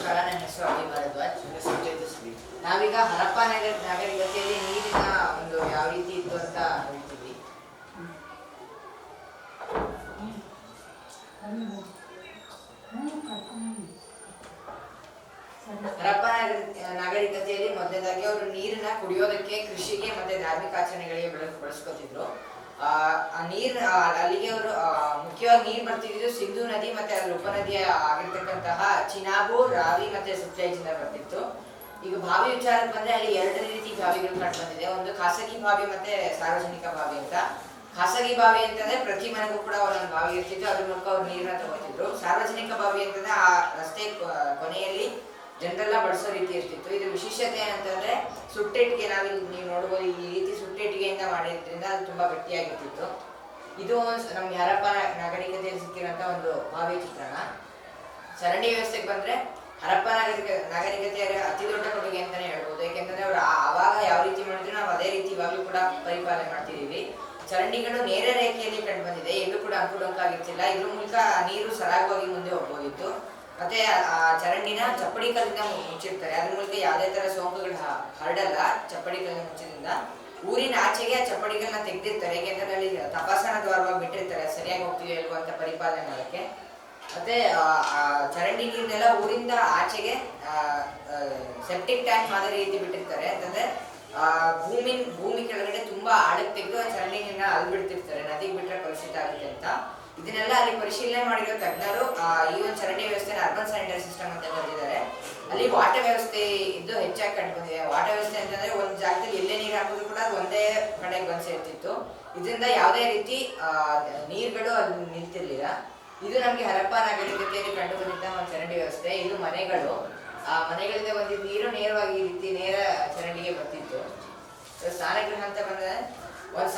ನಮಸ್ಕಾರ, ನನ್ನ ಹೆಸರು ಅಭಿ ಭಾರದ್ವಾಜ್. ತೇಜಸ್ವಿ. ನಾವೀಗ ಹರಪ್ಪ ನಾಗರಿಕತೆಯಲ್ಲಿ ನೀರಿನ ಒಂದು ಯಾವ ರೀತಿ ಇತ್ತು ಅಂತ ಹೇಳ್ತೀವಿ. ಹರಪ್ಪ ನಾಗರಿಕತೆಯಲ್ಲಿ ಮೊದಲನೇದಾಗಿ ಅವರು ನೀರನ್ನ ಕುಡಿಯೋದಕ್ಕೆ, ಕೃಷಿಗೆ ಮತ್ತೆ ಧಾರ್ಮಿಕ ಆಚರಣೆಗಳಿಗೆ ಬಳಸ್ಕೊತಿದ್ರು. ಅಲ್ಲಿಗೆ ಅವರು ಮುಖ್ಯವಾಗಿ ನೀರು ಬರ್ತಿದ್ದು ಸಿಂಧೂ ನದಿ ಮತ್ತೆ ಅದರ ಉಪನದಿಯ ಆಗಿರ್ತಕ್ಕಂತಹ ಚಿನಾಬು, ರಾವಿ ಮತ್ತೆ ಸತ್ಲೇಜಿಂದ ಬರ್ತಿತ್ತು. ಈಗ ಬಾವಿ ವಿಚಾರಕ್ಕೆ ಬಂದ್ರೆ ಅಲ್ಲಿ ಎರಡು ರೀತಿ ಬಾವಿಗಳು ಕಂಡು ಬಂದಿದೆ. ಒಂದು ಖಾಸಗಿ ಬಾವಿ ಮತ್ತೆ ಸಾರ್ವಜನಿಕ ಬಾವಿ ಅಂತ. ಖಾಸಗಿ ಬಾವಿ ಅಂತಂದ್ರೆ ಪ್ರತಿ ಮನೆಗೂ ಕೂಡ ಒಂದೊಂದು ಬಾವಿ ಇರ್ತಿತ್ತು, ಅದ್ರ ಮೂಲಕ ಅವ್ರು ನೀರನ್ನ ತಗೋತಿದ್ರು. ಸಾರ್ವಜನಿಕ ಬಾವಿ ಅಂತಂದ್ರೆ ಆ ರಸ್ತೆ ಕೊನೆಯಲ್ಲಿ ಜನರೆಲ್ಲ ಬಳಸೋ ರೀತಿ ಇರ್ತಿತ್ತು. ಇದ್ರ ವಿಶೇಷತೆ ಏನಂತಂದ್ರೆ ಸುಟ್ಟಿಟ್ಟಿಗೆ, ನೀವು ನೋಡ್ಬೋದು ಈ ರೀತಿ ಸುಟ್ಟಿಟ್ಟಿಗೆಯಿಂದ ಮಾಡಿದ್ರಿಂದ ಅದು ತುಂಬಾ ಗಟ್ಟಿಯಾಗಿರ್ತಿತ್ತು. ಇದು ನಮ್ಗೆ ಹರಪ್ಪ ನಾಗರಿಕತೆಯಲ್ಲಿ ಸಿಕ್ಕಿರೋಂಥ ಒಂದು ಬಾವಿ ಚಿತ್ರಣ. ಚರಂಡಿ ವ್ಯವಸ್ಥೆಗೆ ಬಂದ್ರೆ ಹರಪ್ಪ ನಾಗರಿಕತೆಯ ಅತಿ ದೊಡ್ಡ ಕೊಡುಗೆ ಅಂತಾನೆ ಹೇಳ್ಬೋದು. ಯಾಕೆಂತಂದ್ರೆ ಅವ್ರು ಆವಾಗ ಯಾವ ರೀತಿ ಮಾಡಿದ್ರು ನಾವು ಅದೇ ರೀತಿ ಇವಾಗಲೂ ಕೂಡ ಪರಿಪಾಲನೆ ಮಾಡ್ತಿದೀವಿ. ಚರಂಡಿಗಳು ನೇರ ರೇಖೆಯಲ್ಲಿ ಕಂಡು ಬಂದಿದೆ, ಎಲ್ಲೂ ಕೂಡ ಅಂಕುಡೊಂಕಾಗಿರ್ತಿಲ್ಲ. ಇದ್ರ ಮೂಲಕ ನೀರು ಸರಾಗವಾಗಿ ಮುಂದೆ ಹೋಗ್ಬೋದಿತ್ತು. ಮತ್ತೆ ಆ ಚರಂಡಿನ ಚಪ್ಪಡಿ ಕಲ್ಲಿಂದ ಮುಚ್ಚಿರ್ತಾರೆ, ಅದ್ರ ಮೂಲಕ ಯಾವುದೇ ತರ ಸೋಂಕುಗಳು ಹರಡಲ್ಲ. ಚಪ್ಪಡಿ ಕಲ್ಲಿನ ಮುಚ್ಚಿದ್ರಿಂದ ಊರಿನ ಆಚೆಗೆ ಆ ಚಪ್ಪಡಿಗಳನ್ನ ತೆಗೆದಿರ್ತಾರೆ, ಯಾಕೆಂದ್ರೆ ಅಲ್ಲಿ ತಪಾಸಣಾ ದ್ವಾರವಾಗಿ ಬಿಟ್ಟಿರ್ತಾರೆ, ಸರಿಯಾಗಿ ಹೋಗ್ತೀವಿ ಅಲ್ವಾ ಅಂತ ಪರಿಪಾಲನೆ ಮಾಡೋಕ್ಕೆ. ಮತ್ತೆ ಚರಂಡಿ ನೀರನ್ನೆಲ್ಲ ಊರಿಂದ ಆಚೆಗೆ ಸೆಪ್ಟಿಕ್ ಟ್ಯಾಂಕ್ ಮಾದರಿ ರೀತಿ ಬಿಟ್ಟಿರ್ತಾರೆ. ಅಂತಂದ್ರೆ ಭೂಮಿ ಕೆಳಗಡೆ ತುಂಬಾ ಆಳಕ್ಕೆ ತೆಗೆದು ಆ ಚರಂಡಿ ನೀರನ್ನ ಅಲ್ಲಿ ಬಿಡ್ತಿರ್ತಾರೆ, ನದಿಗೆ ಬಿಟ್ರೆ ಕಲುಷಿತ ಆಗುತ್ತೆ ಅಂತ. ಇದನ್ನೆಲ್ಲ ಅಲ್ಲಿ ಪರಿಶೀಲನೆ ಮಾಡಿರೋ ತಜ್ಞರು ಈ ಒಂದು ಚರಂಡಿ ವ್ಯವಸ್ಥೆನ ಅರ್ಬನ್ ಸ್ಯಾನಿಟರಿ ಸಿಸ್ಟಮ್ ಅಂತ ಕರೆದಿದ್ದಾರೆ. ಅಲ್ಲಿ ವಾಟರ್ ವ್ಯವಸ್ಥೆ ಇದ್ದು ಹೆಚ್ಚಾಗಿ ಕಂಡು ಬಂದಿದೆ. ವಾಟರ್ ವ್ಯವಸ್ಥೆ ಅಂತಂದ್ರೆ ಒಂದು ಜಾಗದಲ್ಲಿ ಎಲ್ಲೇ ನೀರು ಹಾಕಿದ್ರು ಕೂಡ ಅದು ಒಂದೇ ಕಡೆಗೆ ಬಂದು ಸೇರ್ತಿತ್ತು. ಇದರಿಂದ ಯಾವುದೇ ರೀತಿ ನೀರುಗಳು ಅದು ನಿಲ್ತಿರ್ಲಿಲ್ಲ. ಇದು ನಮಗೆ ಹರಪ್ಪ ನಾಗರಿಕತೆಯಲ್ಲಿ ಕಂಡು ಬಂದಿದ್ದ ಒಂದು ಚರಂಡಿ ವ್ಯವಸ್ಥೆ. ಇದು ಮನೆಗಳು, ಆ ಮನೆಗಳಿಂದ ಬಂದಿದ್ದ ನೀರು ನೇರವಾಗಿ ಈ ರೀತಿ ನೇರ ಚರಂಡಿಗೆ ಬರ್ತಿತ್ತು. ಸ್ನಾನಗೃಹ ಅಂತ ಬಂದ್ರೆ ಒಂದು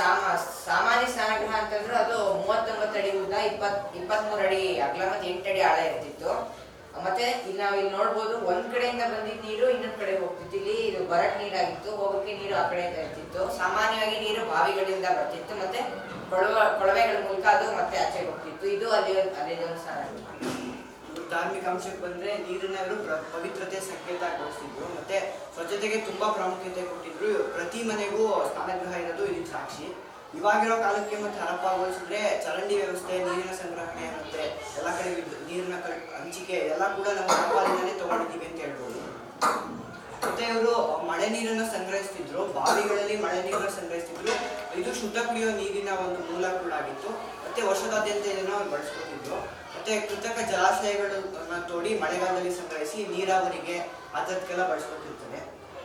ಸಾಮಾನ್ಯ ಸ್ನಾನಗೃಹ ಅಂತಂದ್ರೆ ಅದು 39 ಅಡಿ ಉದ್ದ, 23 ಅಡಿ ಅಗಲ ಮತ್ತೆ 8 ಅಡಿ ಆಳ ಇರ್ತಿತ್ತು. ಮತ್ತೆ ಇಲ್ಲಿ ಇಲ್ಲಿ ನೋಡ್ಬೋದು, ಒಂದ್ ಕಡೆಯಿಂದ ಬಂದಿದ್ದ ನೀರು ಇನ್ನೊಂದ್ ಕಡೆ ಹೋಗ್ತಿತ್ತು. ಇಲ್ಲಿ ಇದು ಬರಟ್ ನೀರಾಗಿತ್ತು, ಹೋಗೋಕೆ ನೀರು ಆ ಕಡೆಯಿಂದ ಇರ್ತಿತ್ತು. ಸಾಮಾನ್ಯವಾಗಿ ನೀರು ಬಾವಿಗಳಿಂದ ಬರ್ತಿತ್ತು, ಮತ್ತೆ ಕೊಳವೆಗಳ ಮೂಲಕ ಅದು ಮತ್ತೆ ಆಚೆಗೆ ಹೋಗ್ತಿತ್ತು. ಇದು ಅಲ್ಲಿ ಒಂದು ಸ್ನಾನಗೃಹ. ಧಾರ್ಮಿಕ ಅಂಶಕ್ಕೆ ಬಂದ್ರೆ ನೀರನ್ನ ಅವರು ಪವಿತ್ರತೆ ಸಂಕೇತ ಬಳಸ್ತಿದ್ರು, ಮತ್ತೆ ಸ್ವಚ್ಛತೆಗೆ ತುಂಬಾ ಪ್ರಾಮುಖ್ಯತೆ ಕೊಟ್ಟಿದ್ರು. ಪ್ರತಿ ಮನೆಗೂ ಸ್ನಾನಗೃಹ ಇರೋದು ಇದಕ್ಕೆ ಸಾಕ್ಷಿ. ಇವಾಗಿರೋ ಕಾಲಕ್ಕೆ ಮತ್ತೆ ಹರಪ್ಪ ಹೋಲಿಸಿದ್ರೆ ಚರಂಡಿ ವ್ಯವಸ್ಥೆ, ನೀರಿನ ಸಂಗ್ರಹಣೆ ಮತ್ತೆ ಎಲ್ಲ ಕಡೆ ನೀರಿನ ಹಂಚಿಕೆ ಎಲ್ಲ ಕೂಡ ನಾವು ಹರಪ್ಪದಿಂದಲೇ ತಗೊಂಡಿದ್ದೀವಿ ಅಂತ ಹೇಳ್ಬೋದು. ಮತ್ತೆ ಇವರು ಮಳೆ ನೀರನ್ನ ಸಂಗ್ರಹಿಸ್ತಿದ್ರು, ಬಾವಿಗಳಲ್ಲಿ ಮಳೆ ನೀರನ್ನ ಸಂಗ್ರಹಿಸ್ತಿದ್ರು. ಇದು ಶುದ್ಧ ಕುಡಿಯುವ ನೀರಿನ ಒಂದು ಮೂಲ ಕೂಡ ಆಗಿತ್ತು. ಮತ್ತೆ ವರ್ಷದಾದ್ಯಂತ ಇದನ್ನು ಬಳಸ್ಕೊತಿದ್ರು. ಮತ್ತೆ ಕೃತಕ ಜಲಾಶಯಗಳನ್ನ ತೋಡಿ ಮಳೆಗಾಲದಲ್ಲಿ ಸಂಗ್ರಹಿಸಿ ನೀರಾವರಿಗೆ ಅದಕ್ಕೆಲ್ಲ ಬಳಸ್ಕೊತಿರ್ತಾರೆ.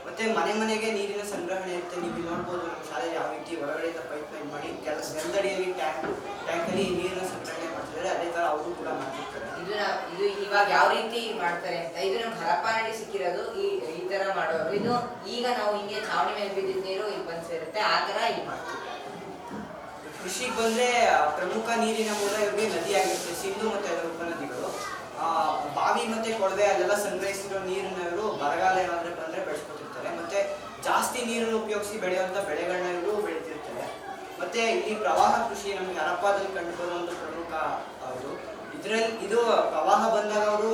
ಮತ್ತೆ ಮನೆಗೆ ನೀರಿನ ಸಂಗ್ರಹಣೆ ಇರುತ್ತೆ. ನೀವು ನೋಡ್ಬೋದು ನಮ್ಮ ಶಾಲೆ ಯಾವ ರೀತಿ ಹೊರಗಡೆಯಿಂದ ಪೈಪ್ ಲೈನ್ ಮಾಡಿ ನೆಲದಡಿಯಲ್ಲಿ ಟ್ಯಾಂಕಲ್ಲಿ ನೀರಿನ ಸಂಗ್ರಹಣೆ ಮಾಡ್ತಿದ್ದಾರೆ, ಅದೇ ತರ ಅವರು ಕೂಡ ಮಾಡ್ತಿರ್ತಾರೆ. ಇದು ಇವಾಗ ಯಾವ ರೀತಿ ಮಾಡ್ತಾರೆ ಅಂತ, ಇದು ನಮ್ಗೆ ಹರಪ್ಪನಲ್ಲಿ ಸಿಕ್ಕಿರೋದು ಈ ತರ ಮಾಡೋರು. ಇದು ಈಗ ನಾವು ಹಿಂಗೆ ಛಾವಣಿ ಮೇಲೆ ಬಿದ್ದಿದ್ದ ನೀರು ಇಲ್ಲಿ ಬಂದು ಸೇರುತ್ತೆ, ಆ ತರ ಇಲ್ಲಿ ಮಾಡ್ತೀವಿ. ಕೃಷಿಗೆ ಬಂದ್ರೆ ಪ್ರಮುಖ ನೀರಿನ ಮೂಲ ಇವ್ರಿಗೆ ನದಿ ಆಗಿರುತ್ತೆ, ಸಿಂಧು ಮತ್ತೆ ಅದರ ಉಪನದಿಗಳು. ಬಾವಿ ಮತ್ತೆ ಕೊಳವೆ ಅಲ್ಲೆಲ್ಲ ಸಂಗ್ರಹಿಸಿರೋ ನೀರನ್ನ ಇವರು ಬರಗಾಲ ಏನಾದ್ರೆ ಬಂದ್ರೆ ಬೆಳೆಸ್ಕೊತಿರ್ತಾರೆ. ಮತ್ತೆ ಜಾಸ್ತಿ ನೀರನ್ನು ಉಪಯೋಗಿಸಿ ಬೆಳೆಯುವಂತ ಬೆಳೆಗಳನ್ನ ಇವರು ಬೆಳಿತಿರ್ತಾರೆ. ಮತ್ತೆ ಇಲ್ಲಿ ಪ್ರವಾಹ ಕೃಷಿ ನಮ್ಗೆ ಹರಪ್ಪದಲ್ಲಿ ಕಂಡು ಬರೋ ಒಂದು ಪ್ರಮುಖ ಇದು ಪ್ರವಾಹ ಬಂದಾಗ ಅವರು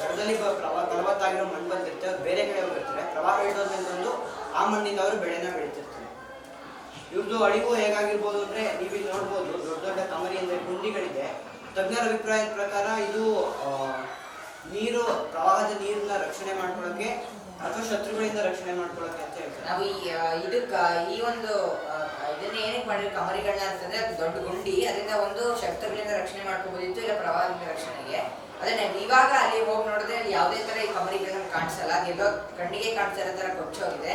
ದಡದಲ್ಲಿ ಫಲವತ್ತಾಗಿರೋ ಮಣ್ಣು ಬಂದಿರುತ್ತೆ, ಅವ್ರು ಬೇರೆ ಕಡೆ ಹೋಗಿರ್ತಾರೆ. ಪ್ರವಾಹ ಇಡೋದ್ರಿಂದ ಆ ಮಣ್ಣಿಂದ ಅವರು ಬೆಳೆನ ಬೆಳಿತಿರ್ತಾರೆ. ಇವ್ರದ್ದು ಅಳಿವು ಹೇಗಾಗಿರ್ಬೋದು ಅಂದ್ರೆ ನೀವಿಲ್ಲಿ ನೋಡ್ಬೋದು, ದೊಡ್ಡ ದೊಡ್ಡ ಕಮರಿ ಅಂದ್ರೆ ಗುಂಡಿಗಳಿದೆ. ತಜ್ಞರ ಅಭಿಪ್ರಾಯದ ಪ್ರಕಾರ ಇದು ನೀರು ಪ್ರವಾಹದ ನೀರನ್ನ ರಕ್ಷಣೆ ಮಾಡ್ಕೊಳ್ಳೋಕೆ ಅಥವಾ ಶತ್ರುಗಳಿಂದ ರಕ್ಷಣೆ ಮಾಡ್ಕೊಳ್ಳೋಕೆ ಅಂತ ಹೇಳ್ತಾರೆ. ನಾವು ಈ ಒಂದು ಇದನ್ನ ಏನಕ್ಕೆ ಮಾಡಿರೋ ಕಮರಿಗಳನ್ನ ಅಂತಂದ್ರೆ ಅದು ದೊಡ್ಡ ಗುಂಡಿ, ಅದರಿಂದ ಒಂದು ಶತ್ರುಗಳಿಂದ ರಕ್ಷಣೆ ಮಾಡ್ಕೋಬೋದಿತ್ತು, ಇಲ್ಲ ಪ್ರವಾಹದಿಂದ ರಕ್ಷಣೆಗೆ. ಅದನ್ನ ಇವಾಗ ಅಲ್ಲಿ ಹೋಗಿ ನೋಡಿದ್ರೆ ಅಲ್ಲಿ ಯಾವುದೇ ತರ ಈ ಕಮರಿಗಳನ್ನ ಕಾಣಿಸಲ್ಲ, ಅದೆಲ್ಲೋ ಕಣ್ಣಿಗೆ ಕಾಣಿಸೋ ತರ ಕೊಚ್ಚೋಗಿದೆ.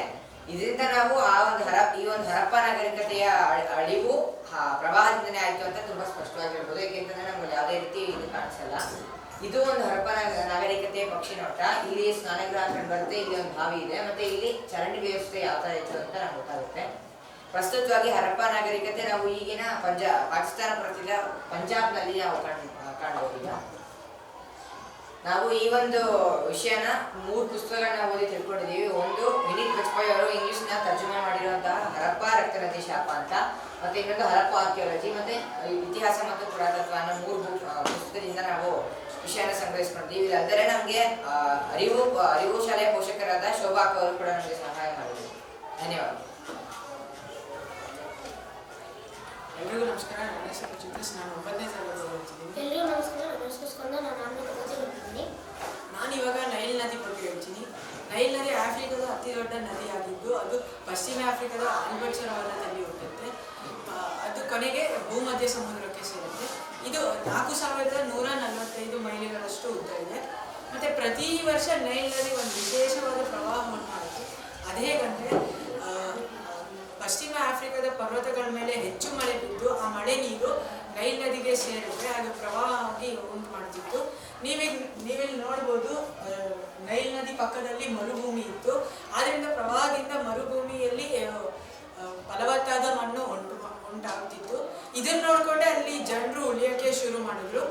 ಇದರಿಂದ ನಾವು ಈ ಒಂದು ಹರಪ್ಪ ನಾಗರಿಕತೆಯ ಅಳಿವು ಪ್ರವಾಹದಿಂದನೇ ಆಯ್ತು ಅಂತ ತುಂಬಾ ಸ್ಪಷ್ಟವಾಗಿ ಹೇಳ್ಬೋದು. ಯಾಕೆಂತಂದ್ರೆ ನಮ್ಗೆ ಯಾವುದೇ ರೀತಿ ಇದು ಕಾಣಿಸಲ್ಲ. ಇದು ಒಂದು ಹರಪ್ಪ ನಾಗರಿಕತೆಯ ಪಕ್ಷಿ ನೋಟ. ಇಲ್ಲಿ ಸ್ನಾನಗೃಹ ಕಂಡು ಬರುತ್ತೆ, ಇಲ್ಲಿ ಒಂದು ಬಾವಿ ಇದೆ, ಮತ್ತೆ ಇಲ್ಲಿ ಚರಂಡಿ ವ್ಯವಸ್ಥೆ ಯಾವ ತರ ಇತ್ತು ಅಂತ ನಮ್ಗೆ ಗೊತ್ತಾಗುತ್ತೆ. ಪ್ರಸ್ತುತವಾಗಿ ಹರಪ್ಪ ನಾಗರಿಕತೆ ನಾವು ಈಗಿನ ಪಾಕಿಸ್ತಾನ ಪ್ರತಿಲ ಪಂಜಾಬ್ನಲ್ಲಿ ನಾವು ಕಾಣಬಹುದು. ನಾವು ಈ ಒಂದು ವಿಷಯನ 3 ಪುಸ್ತಕಗಳನ್ನ ಓದಿ ತಿಳ್ಕೊಂಡಿದ್ದೀವಿ. ಒಂದು ವಿನೀತ್ ಬಜ್ಪಾಯಿ ಅವರು ಇಂಗ್ಲಿಷ್ನ ತರ್ಜುಮೆ ಮಾಡಿರುವಂತಹ ಹರಪ್ಪ ರಕ್ತನದಿ ಶಾಪ ಅಂತ, ಮತ್ತೆ ಇನ್ನೊಂದು ಹರಪ್ಪ ಆರ್ಕಿಯಾಲಜಿ, ಮತ್ತೆ ಇತಿಹಾಸ ಮತ್ತು ಪುರಾತತ್ವ ಅನ್ನೋ 3 ಪುಸ್ತಕದಿಂದ ನಾವು ವಿಷಯನ ನಿರ್ವಹಿಸ್ಕೊಂಡಿದ್ದೀವಿ. ಇದಲ್ಲದೆ ನಮಗೆ ಅರಿವು ಶಾಲೆಯ ಪೋಷಕರಾದ ಶೋಭಾ ಅವರು ಕೂಡ ನಮಗೆ ಸಹಾಯ ಮಾಡಿದ್ರು. ಧನ್ಯವಾದ. ಎಲ್ರಿಗೂ ನಮಸ್ಕಾರ. ನನ್ನ ಹೆಸರು ಚಿತ್ರಿಸ್. ನಾನು 9ನೇ ತರಗತಿ ಓದ್ತಿದ್ದೀನಿ. ಎಲ್ರಿಗೂ ನಮಸ್ಕಾರ. ನನ್ನ ಹೆಸರು ಸ್ಕಂದ. ನಾನು 4ನೇ ತರಗತಿ ಓದ್ತಿದ್ದೀನಿ. ನಾನು ಇವಾಗ ನೈಲ್ ನದಿ ಬಗ್ಗೆ ಹೇಳ್ತೀನಿ. ನೈಲ್ ನದಿ ಆಫ್ರಿಕಾದ ಅತಿ ದೊಡ್ಡ ನದಿಯಾಗಿದ್ದು ಅದು ಪಶ್ಚಿಮ ಆಫ್ರಿಕಾದ ಆಲ್ಬರ್ಟ್ ಸರೋವರದಲ್ಲಿ ಹುಟ್ಟುತ್ತೆ. ಅದು ಕೊನೆಗೆ ಭೂಮಧ್ಯ ಸಮುದ್ರಕ್ಕೆ ಸೇರುತ್ತೆ. ಇದು 4145 ಮೈಲಿಗಳಷ್ಟು ಉದ್ದ ಇದೆ. ಮತ್ತು ಪ್ರತಿ ವರ್ಷ ನೈಲ್ ನದಿ ಒಂದು ವಿಶೇಷವಾದ ಪ್ರವಾಹವನ್ನು ಮಾಡುತ್ತೆ. ಅದೇಗಂದರೆ ಪಶ್ಚಿಮ ಆಫ್ರಿಕಾದ ಪರ್ವತಗಳ ಮೇಲೆ ಹೆಚ್ಚು ಮಳೆ ಬಿದ್ದು ಆ ಮಳೆ ನೀರು ನೈಲ್ ನದಿಗೆ ಸೇರಿದ್ರೆ ಅದು ಪ್ರವಾಹವಾಗಿ ಉಂಟು ಮಾಡ್ತಿತ್ತು. ನೀವಿಲ್ಲಿ ನೋಡ್ಬೋದು, ನೈಲ್ ನದಿ ಪಕ್ಕದಲ್ಲಿ ಮರುಭೂಮಿ ಇತ್ತು. ಆದ್ದರಿಂದ ಪ್ರವಾಹದಿಂದ ಮರುಭೂಮಿಯಲ್ಲಿ ಫಲವತ್ತಾದ ಮಣ್ಣು ಉಂಟಾಗ್ತಿತ್ತು. ಇದನ್ನು ನೋಡಿಕೊಂಡೆ ಅಲ್ಲಿ ಜನರು ಉಳಿಯೋಕ್ಕೆ ಶುರು ಮಾಡಿದ್ರು.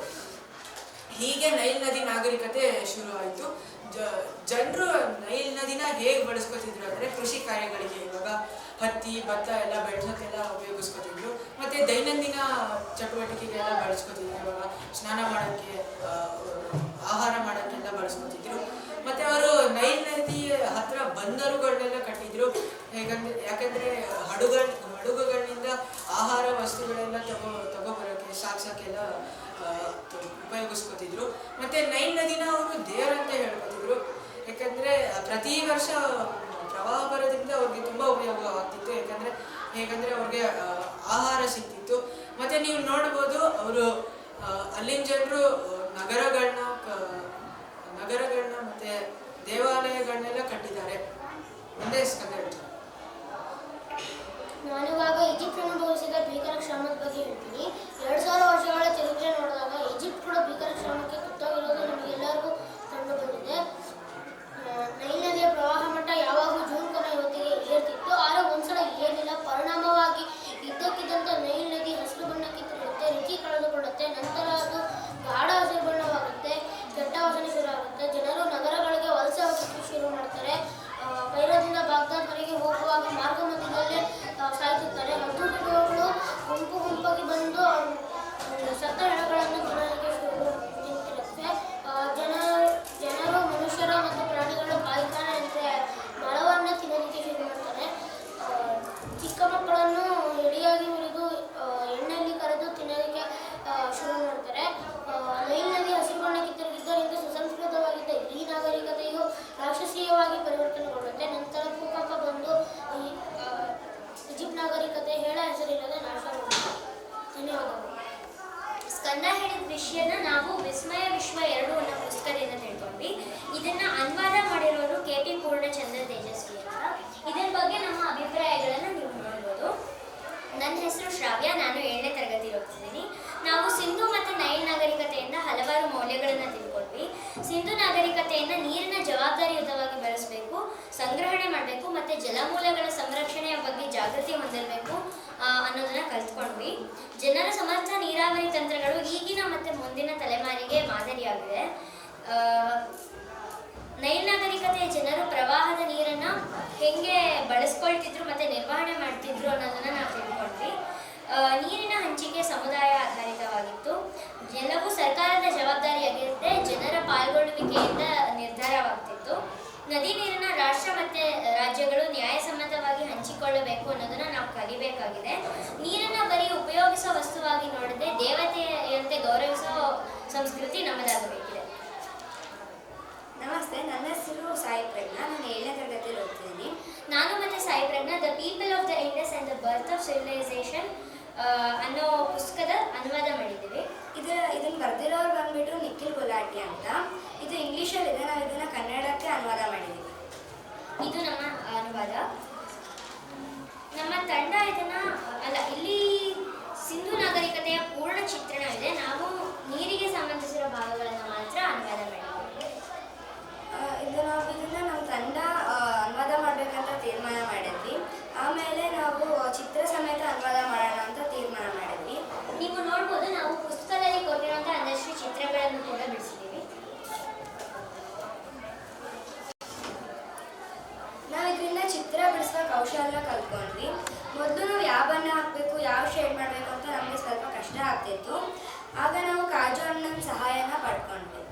ಹೀಗೆ ನೈಲ್ ನದಿ ನಾಗರಿಕತೆ ಶುರು ಆಯಿತು. ಜನರು ನೈಲ್ ನದಿನ ಹೇಗೆ ಬಳಸ್ಕೊತಿದ್ರು ಅಂದರೆ ಕೃಷಿ ಕಾರ್ಯಗಳಿಗೆ, ಇವಾಗ ಹತ್ತಿ ಭತ್ತ ಎಲ್ಲ ಬೆಳೆಸೋಕ್ಕೆಲ್ಲ ಉಪಯೋಗಿಸ್ಕೊತಿದ್ರು. ಮತ್ತು ದೈನಂದಿನ ಚಟುವಟಿಕೆಗೆಲ್ಲ ಬಳಸ್ಕೊತಿದ್ರು. ಇವಾಗ ಸ್ನಾನ ಮಾಡೋಕ್ಕೆ, ಆಹಾರ ಮಾಡೋಕ್ಕೆಲ್ಲ ಬಳಸ್ಕೊತಿದ್ರು. ಮತ್ತು ಅವರು ನೈಲ್ ನದಿ ಹತ್ರ ಬಂದರುಗಳನ್ನೆಲ್ಲ ಕಟ್ಟಿದ್ರು. ಯಾಕಂದರೆ ಹಡಗುಗಳಿಂದ ಆಹಾರ ವಸ್ತುಗಳೆಲ್ಲ ತಗೊಬರೋಕ್ಕೆ ಸಾಗಿಸೋಕ್ಕೆಲ್ಲ ಉಪಯೋಗಿಸ್ಕೊತಿದ್ರು. ಮತ್ತು ನೈಲ್ ನದಿನ ಅವರು ದೇವರಂತ ಹೇಳ್ಕೊತಿದ್ರು. ಯಾಕಂದರೆ ಪ್ರತಿ ವರ್ಷ ಪ್ರವಾಹ ಬರೋದ್ರಿಂದ ಅವ್ರಿಗೆ ತುಂಬ ಉಪಯೋಗವಾಗ್ತಿತ್ತು. ಹೇಗಂದರೆ ಅವ್ರಿಗೆ ಆಹಾರ ಸಿಗ್ತಿತ್ತು. ಮತ್ತು ನೀವು ನೋಡ್ಬೋದು, ಅವರು ಅಲ್ಲಿನ ಜನರು ನಗರಗಳನ್ನ ಮತ್ತು ದೇವಾಲಯಗಳನ್ನೆಲ್ಲ ಕಟ್ಟಿದ್ದಾರೆ. ಒಂದೇ ಸ್ಕಂದ ಹೇಳ್ತಾರೆ. ನಾನಿವಾಗ ಈಜಿಪ್ಟ್ ಅನುಭವಿಸಿದ ಭೀಕರ ಕ್ಷಾಮದ ಬಗ್ಗೆ ಹೇಳ್ತೀನಿ. 2000 ವರ್ಷಗಳ ಚರಿತ್ರೆ ನೋಡಿದಾಗ ಈಜಿಪ್ಟ್ ಕೂಡ ಭೀಕರ ಕ್ಷಾಮಕ್ಕೆ ತುತ್ತಾಗಿರೋದು ನಮಗೆಲ್ಲರಿಗೂ ಕಂಡು ಬಂದಿದೆ. ನೈಲ್ ನದಿಯ ಪ್ರವಾಹ ಮಟ್ಟ ಯಾವಾಗಲೂ ಜೂನ್ ಕೊನೆ ಹೊತ್ತಿಗೆ ಏರ್ತಿತ್ತು. ಆದರೆ ಒಂದ್ಸಲ ಏರಿಲ್ಲ. ಪರಿಣಾಮವಾಗಿ ಇದ್ದಕ್ಕಿದ್ದಂತೆ ನೈಲ್ ನದಿ ಹಸಿರು ಬಣ್ಣಕ್ಕೆ ತಿರುಗುತ್ತೆ, ರುಚಿ ಕಳೆದುಕೊಳ್ಳುತ್ತೆ. ನಂತರ ಅದು ಗಾಢ ಹಸಿರು ಬಣ್ಣವಾಗುತ್ತೆ, ಕೆಟ್ಟ ವಾಸನೆ ಶುರು ಆಗುತ್ತೆ. ಜನರು ನಗರಗಳಿಗೆ ವಲಸೆ ಹೋಗಕ್ಕೆ ಶುರು ಮಾಡ್ತಾರೆ. ಕೈರೋದಿಂದ ಬಾಗ್ದಾದ್ವರೆಗೆ ಹೋಗುವಾಗ ಮಾರ್ಗ ಮಧ್ಯದಲ್ಲೇ ಸಾಯ್ತಿರ್ತಾರೆ. ಹದ್ದುಗಳು ಗುಂಪಾಗಿ ಬಂದು ಸತ್ತ ಹೆಣಗಳನ್ನು ತಿನ್ನೋದಕ್ಕೆ ನಿಂತಿರುತ್ತೆ. ಜನರು ಮನುಷ್ಯರ ಮತ್ತು ಪ್ರಾಣಿಗಳ ಪಾಯ್ಖಾನೆ ಅಂದರೆ ಮಲವನ್ನು ತಿನ್ನೋದಕ್ಕೆ ಶುರು ಮಾಡ್ತಾರೆ. ಚಿಕ್ಕ ಮಕ್ಕಳನ್ನು ಎಡಿಯಾಗಿ ಮುರಿದು ಎಣ್ಣೆಯಲ್ಲಿ ಕರೆದು ತಿನ್ನೋದಕ್ಕೆ ಶುರು ಮಾಡ್ತಾರೆ. ನೈಲ್ ನದಿ ಹಸಿರು ಬಣ್ಣಕ್ಕೆ ತಿರುಗಿದ್ದರಿಂದ ಸುಸಂಸ್ಕೃತವಾಗಿದ್ದ ಈ ನಾಗರಿಕತೆಯು ರಾಕ್ಷಸೀಯವಾಗಿ ಪರಿವರ್ತನೆಗೊಳ್ಳುತ್ತೆ. ನಂತರ ಭೂಕಂಪ ಬಂದು ಈಜಿಪ್ಟ್ ನಾಗರಿಕತೆ ಹೇಳ ಹೆಸರಿಲ್ಲದೆ ನಾಶವಾಗುತ್ತೆ. ಧನ್ಯವಾದಗಳು. ಸ್ಕಂದ ಹೇಳಿದ ವಿಷಯನ ನಾವು ವಿಸ್ಮಯ ವಿಶ್ವ 2 ಅನ್ನೋ ಪುಸ್ತಕದಿಂದ ತಿಳ್ಕೊಂಡ್ವಿ. ಇದನ್ನ ಅನುವಾದ ಮಾಡಿರೋರು KP ಪೂರ್ಣಚಂದ್ರ ತೇಜಸ್ವಿ ಅಂತ. ಇದರ ಬಗ್ಗೆ ನಮ್ಮ ಅಭಿಪ್ರಾಯಗಳನ್ನು ನೀವು ನೋಡ್ಬೋದು. ನನ್ನ ಹೆಸರು ಶ್ರಾವ್ಯ. ನಾನು 7ನೇ ತರಗತಿ ಓದ್ತಿದ್ದೀನಿ. ನಾವು ಸಿಂಧು ಮತ್ತು ನೈಲ್ ನಾಗರಿಕತೆಯಿಂದ ಹಲವಾರು ಮೌಲ್ಯಗಳನ್ನು ತಿಳ್ಕೊಂಡ್ವಿ. ಸಿಂಧು ನಾಗರಿಕತೆಯನ್ನು ನೀರಿನ ಜವಾಬ್ದಾರಿಯುತವಾಗಿ ಬಳಸಬೇಕು, ಸಂಗ್ರಹಣೆ ಮಾಡಬೇಕು ಮತ್ತು ಜಲಮೂಲಗಳ ಸಂರಕ್ಷಣೆಯ ಬಗ್ಗೆ ಜಾಗೃತಿ ಹೊಂದಿರಬೇಕು ಅನ್ನೋದನ್ನ ಕಲ್ತ್ಕೊಂಡ್ವಿ. ಜನರ ಸಮರ್ಥ ನೀರಾವರಿ ತಂತ್ರಗಳು ಈಗಿನ ಮತ್ತು ಮುಂದಿನ ತಲೆಮಾರಿಗೆ ಮಾದರಿಯಾಗಿದೆ. ನೈಲ್ ನಾಗರಿಕತೆಯ ಜನರು ಪ್ರವಾಹದ ನೀರನ್ನು ಹೆಂಗೆ ಬಳಸ್ಕೊಳ್ತಿದ್ರು ಮತ್ತು ನಿರ್ವಹಣೆ ಮಾಡ್ತಿದ್ರು ಅನ್ನೋದನ್ನು ನಾವು ತಿಳ್ಕೊಂಡ್ವಿ. ನೀರಿನ ಹಂಚಿಕೆ ಸಮುದಾಯ ಆಧಾರಿತವಾಗಿತ್ತು. ಎಲ್ಲವೂ ಸರ್ಕಾರದ ಜವಾಬ್ದಾರಿಯಾಗಿರುತ್ತೆ. ಜನರ ಪಾಲ್ಗೊಳ್ಳುವಿಕೆಯಿಂದ ನಿರ್ಧಾರವಾಗ್ತಿತ್ತು. ನದಿ ನೀರನ್ನು ರಾಷ್ಟ್ರ ಮತ್ತು ರಾಜ್ಯಗಳು ನ್ಯಾಯಸಮ್ಮತವಾಗಿ ಹಂಚಿಕೊಳ್ಳಬೇಕು ಅನ್ನೋದನ್ನು ನಾವು ಕಲಿಬೇಕಾಗಿದೆ. ನೀರನ್ನು ಬರೀ ಉಪಯೋಗಿಸೋ ವಸ್ತುವಾಗಿ ನೋಡದೆ ದೇವತೆಯಂತೆ ಗೌರವಿಸೋ ಸಂಸ್ಕೃತಿ ನಮ್ಮದಾಗಬೇಕಿದೆ. ನಮಸ್ತೆ, ನನ್ನ ಹೆಸರು ಸಾಯಿ ಪ್ರಜ್ಞಾ. ನಾನು 7ನೇ ತರಗತಿಯಲ್ಲಿ ಓದ್ತಿದ್ದೀನಿ. ನಾನು ಮತ್ತು Sai Pragna the people of the Indus and the birth of civilisation ಅನ್ನೋ ಪುಸ್ತಕದ ಅನುವಾದ ಮಾಡಿದ್ದೀವಿ. ಇದನ್ನು ಬರೆದಿರೋರು ಬಂದ್ಬಿಟ್ಟು ನಿಖಿಲ್ ಗುಲಾಟಿ ಅಂತ. ಇದು ಇಂಗ್ಲೀಷಲ್ಲಿದೆ. ನಾವು ಇದನ್ನು ಕನ್ನಡಕ್ಕೆ ಅನುವಾದ ಮಾಡಿದ್ದೀವಿ. ಇದು ನಮ್ಮ ಅನುವಾದ. ನಮ್ಮ ತಂಡ ಇಲ್ಲಿ ಸಿಂಧು ನಾಗರಿಕತೆಯ ಪೂರ್ಣ ಚಿತ್ರಣವಿದೆ. ನಾವು ನೀರಿಗೆ ಸಂಬಂಧಿಸಿರೋ ಭಾಗಗಳನ್ನು ಮಾತ್ರ ಅನುವಾದ ಮಾಡಿದ್ದೀವಿ. ಇದನ್ನು ನಮ್ಮ ತಂಡ ಅನುವಾದ ಮಾಡಬೇಕಂತ ತೀರ್ಮಾನ ಮಾಡಿದ್ವಿ. ಆಮೇಲೆ ನಾವು ಚಿತ್ರ ಸಮೇತ ಅನುವಾದ ಮಾಡೋಣ ಅಂತ ತೀರ್ಮಾನ ಮಾಡಿದ್ವಿ. ನೀವು ನೋಡ್ಬೋದು, ನಾವು ಪುಸ್ತಕದಲ್ಲಿ ಕೊಟ್ಟಿರುವಂಥ ಒಂದಷ್ಟು ಚಿತ್ರಗಳನ್ನು ಕೂಡ ಬಿಡಿಸಿದ್ದೀವಿ. ನಾವು ಇದರಿಂದ ಚಿತ್ರ ಬಿಡಿಸುವ ಕೌಶಲ್ಯ ಕಲ್ತ್ಕೊಂಡ್ವಿ. ಮೊದಲು ನಾವು ಯಾವ ಬಣ್ಣ ಹಾಕಬೇಕು, ಯಾವ ಶೇಡ್ ಮಾಡಬೇಕು ಅಂತ ನಮಗೆ ಸ್ವಲ್ಪ ಕಷ್ಟ ಆಗ್ತಿತ್ತು. ಆಗ ನಾವು ಕಾಜು ಅಣ್ಣನ ಸಹಾಯನ ಪಡ್ಕೊಂಡ್ವಿ.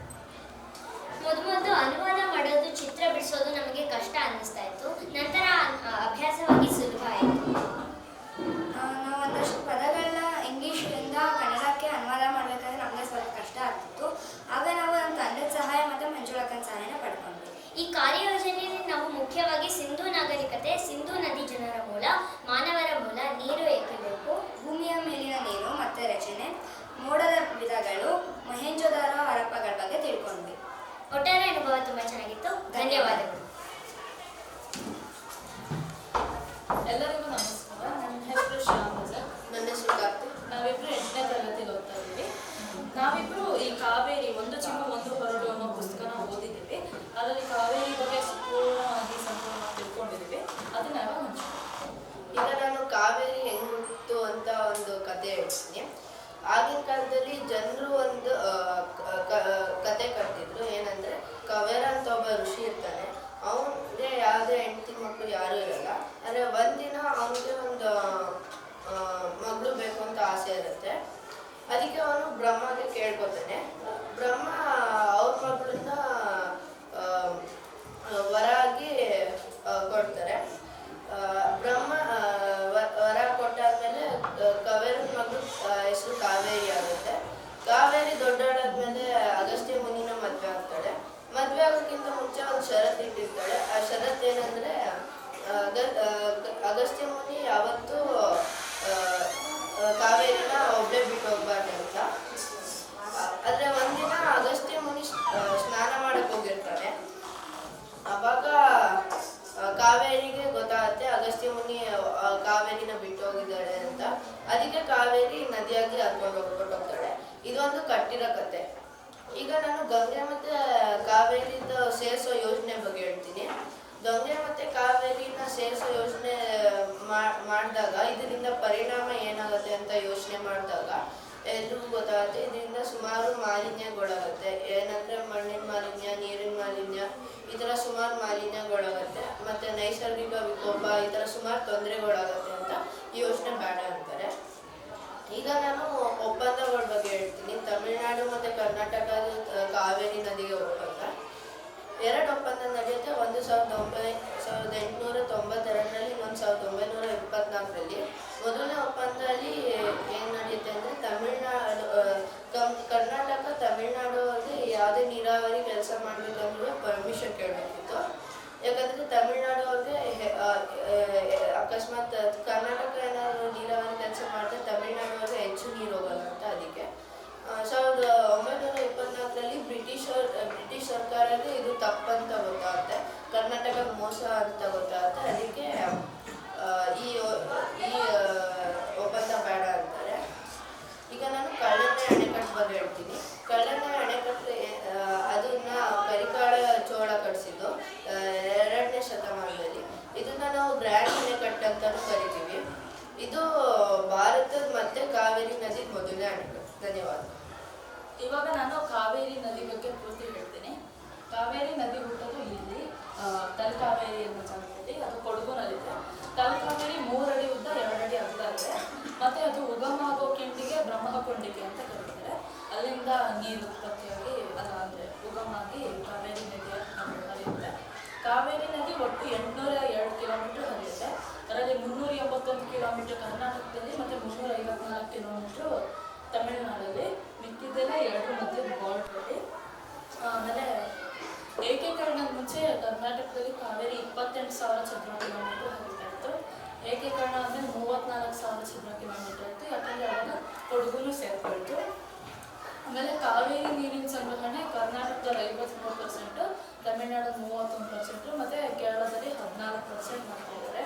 ಮುಂಚೆ ಒಂದು ಷರತ್ತು ಇಟ್ಟಿರ್ತಾಳೆ. ಆ ಷರತ್ತು ಏನಂದರೆ ಅಗಸ್ತ್ಯ ಮುನಿ ಯಾವತ್ತೂ ಕಾವೇರಿನ ಒಬ್ಬಳೇ ಬಿಟ್ಟು ಹೋಗ್ಬಾರ್ದು ಅಂತ. ಆದರೆ ಒಂದಿನ ಅಗಸ್ತ್ಯ ಮುನಿ ಸ್ನಾನ ಮಾಡಕ್ಕೆ ಹೋಗಿರ್ತಾನೆ. ಆವಾಗ ಕಾವೇರಿಗೆ ಗೊತ್ತಾಗುತ್ತೆ ಅಗಸ್ತ್ಯ ಮುನಿ ಕಾವೇರಿನ ಬಿಟ್ಟು ಹೋಗಿದ್ದಾಳೆ ಅಂತ. ಅದಕ್ಕೆ ಕಾವೇರಿ ನದಿಯಾಗಿ ಹರ್ಕೊಂಡು ಹೋಗ್ತಾಳೆ. ಇದೊಂದು ಕಟ್ಟಿರೋ ಕತೆ. ಈಗ ನಾನು ಗಂಗೆ ಮತ್ತು ಕಾವೇರಿದ ಸೇರಿಸೋ ಯೋಜನೆ ಬಗ್ಗೆ ಹೇಳ್ತೀನಿ. ಗಂಗೆ ಮತ್ತು ಕಾವೇರಿನ ಸೇರಿಸೋ ಯೋಜನೆ ಮಾಡಿದಾಗ ಇದರಿಂದ ಪರಿಣಾಮ ಏನಾಗುತ್ತೆ ಅಂತ ಯೋಚನೆ ಮಾಡಿದಾಗ ಎಲ್ರಿಗೂ ಗೊತ್ತಾಗುತ್ತೆ ಇದರಿಂದ ಸುಮಾರು ಮಾಲಿನ್ಯಗೊಳಾಗುತ್ತೆ. ಏನಂದರೆ ಮಣ್ಣಿನ ಮಾಲಿನ್ಯ, ನೀರಿನ ಮಾಲಿನ್ಯ, ಈ ಥರ ಸುಮಾರು ಮಾಲಿನ್ಯಗೊಳಾಗುತ್ತೆ. ಮತ್ತು ನೈಸರ್ಗಿಕ ವಿಕೋಪ, ಈ ಥರ ಸುಮಾರು ತೊಂದರೆಗಳಾಗುತ್ತೆ ಅಂತ ಯೋಚನೆ ಬೇಡ ಅಂತಾರೆ. ಈಗ ನಾನು ಒಪ್ಪಂದಗಳ ಬಗ್ಗೆ ಹೇಳ್ತೀನಿ. ತಮಿಳುನಾಡು ಮತ್ತು ಕರ್ನಾಟಕದ ಕಾವೇರಿ ನದಿಗೆ ಒಪ್ಪಂದ. 2 ಒಪ್ಪಂದ ನಡೆಯುತ್ತೆ. ಒಂದು 1892ರಲ್ಲಿ, ಇನ್ನೊಂದು 1924ರಲ್ಲಿ. ಮೊದಲನೇ ಒಪ್ಪಂದದಲ್ಲಿ ಏನು ನಡೆಯುತ್ತೆ ಅಂದರೆ ಕರ್ನಾಟಕ ತಮಿಳುನಾಡು ಅವ್ರಿಗೆ ಯಾವುದೇ ನೀರಾವರಿ ಕೆಲಸ ಮಾಡಬೇಕಂದ್ರೆ ಪರ್ಮಿಷನ್ ಕೇಳಬೇಕಿತ್ತು. ಯಾಕಂದರೆ ತಮಿಳುನಾಡು ಅವ್ರಿಗೆ ಅಕಸ್ಮಾತ್ ಕರ್ನಾಟಕ ಏನಾದರೂ ನೀರಾವರಿ ಕೆಲಸ ಮಾಡಿದ್ರೆ ತಮಿಳುನಾಡು ಅವ್ರಿಗೆ ಹೆಚ್ಚು ನೀರು ಹೋಗಲ್ಲ ಅಂತ. ಅದಕ್ಕೆ 1924ರಲ್ಲಿ ಬ್ರಿಟಿಷ್ ಸರ್ಕಾರಕ್ಕೆ ಇದು ತಪ್ಪಂತ ಗೊತ್ತಾಗುತ್ತೆ, ಕರ್ನಾಟಕ ಮೋಸ ಅಂತ ಗೊತ್ತಾಗುತ್ತೆ. ಅದಕ್ಕೆ ಈ ಒಪ್ಪಂದ ಬೇಡ ಅಂತಾರೆ. ಈಗ ನಾನು ಕಳ್ಳನ ಅಣೆಕಟ್ಟು ಬಗ್ಗೆ ಹೇಳ್ತೀನಿ. ಕಳ್ಳನ ಅಣೆಕಟ್ಟು ಅದನ್ನ ಕರಿಕಾಳ ಚೋಳ ಕಟ್ಟಿಸಿದ್ದು 2ನೇ ಶತಮಾನದಲ್ಲಿ. ಇದನ್ನ ನಾವು ಗ್ರ್ಯಾಂಡ್ ಅಣೆಕಟ್ಟು ಅಂತಾನೂ ಕರಿತೀವಿ. ಇದು ಭಾರತದ ಮತ್ತೆ ಕಾವೇರಿ ನದಿ ಮೊದಲನೇ ಅಣೆಕಟ್ಟು. ಧನ್ಯವಾದ. ಇವಾಗ ನಾನು ಕಾವೇರಿ ನದಿ ಬಗ್ಗೆ ಪೂರ್ತಿ ಹೇಳ್ತೀನಿ. ಕಾವೇರಿ ನದಿ ಹುಟ್ಟೋದು ಇಲ್ಲಿ ತಲಕಾವೇರಿ ಅನ್ನೋ ಜಾಗದಲ್ಲಿ. ಅದು ಕೊಡಗು ನದಿ ಇದೆ. ತಲಕಾವೇರಿ 3 ಅಡಿ ಉದ್ದ 2 ಅಡಿ ಅಗಲ ಇದೆ. ಮತ್ತು ಅದು ಉಗಮ ಆಗೋ ಕಿಂಡಿಗೆ ಬ್ರಹ್ಮಕೊಂಡಿಗೆ ಅಂತ ಕರೀತಾರೆ. ಅಲ್ಲಿಂದ ನೀರು ಉತ್ಪತ್ತಿಯಾಗಿ ಅಂದರೆ ಉಗಮ ಆಗಿ ಕಾವೇರಿ ನದಿ ಹರಿಯುತ್ತೆ. ಕಾವೇರಿ ನದಿ ಒಟ್ಟು 802 ಕಿಲೋಮೀಟರ್ ಹರಿಯುತ್ತೆ. ಅದರಲ್ಲಿ 381 ಕಿಲೋಮೀಟರ್ ಕರ್ನಾಟಕದಲ್ಲಿ ಮತ್ತು 354 ಕಿಲೋಮೀಟರ್ ತಮಿಳುನಾಡಲ್ಲಿ. ಮಿಕ್ಕಿದ್ದೆಲ್ಲ 2 ಮಧ್ಯೆ ಬಾರ್ಡ್ರಲ್ಲಿ. ಆಮೇಲೆ ಏಕೀಕರಣದ ಮುಂಚೆ ಕರ್ನಾಟಕದಲ್ಲಿ ಕಾವೇರಿ 28,000 ಚದರ ಕಿಲೋಮೀಟರ್ ಹರಿತಾ ಇತ್ತು. ಏಕೀಕರಣ ಅಂದರೆ 34,000 ಚದರ ಕಿಲೋಮೀಟರ್ ಇತ್ತು. ಯಾಕಂದರೆ ಅವಾಗ ಕೊಡಗುನು ಸೇರ್ಕೊಳ್ತು. ಆಮೇಲೆ ಕಾವೇರಿ ನೀರಿನ ಸಂಗ್ರಹಣೆ ಕರ್ನಾಟಕದಲ್ಲಿ 53%, ತಮಿಳುನಾಡಲ್ಲಿ 31% ಮತ್ತು ಕೇರಳದಲ್ಲಿ 14% ಮಾಡ್ತಾ ಇದ್ದಾರೆ.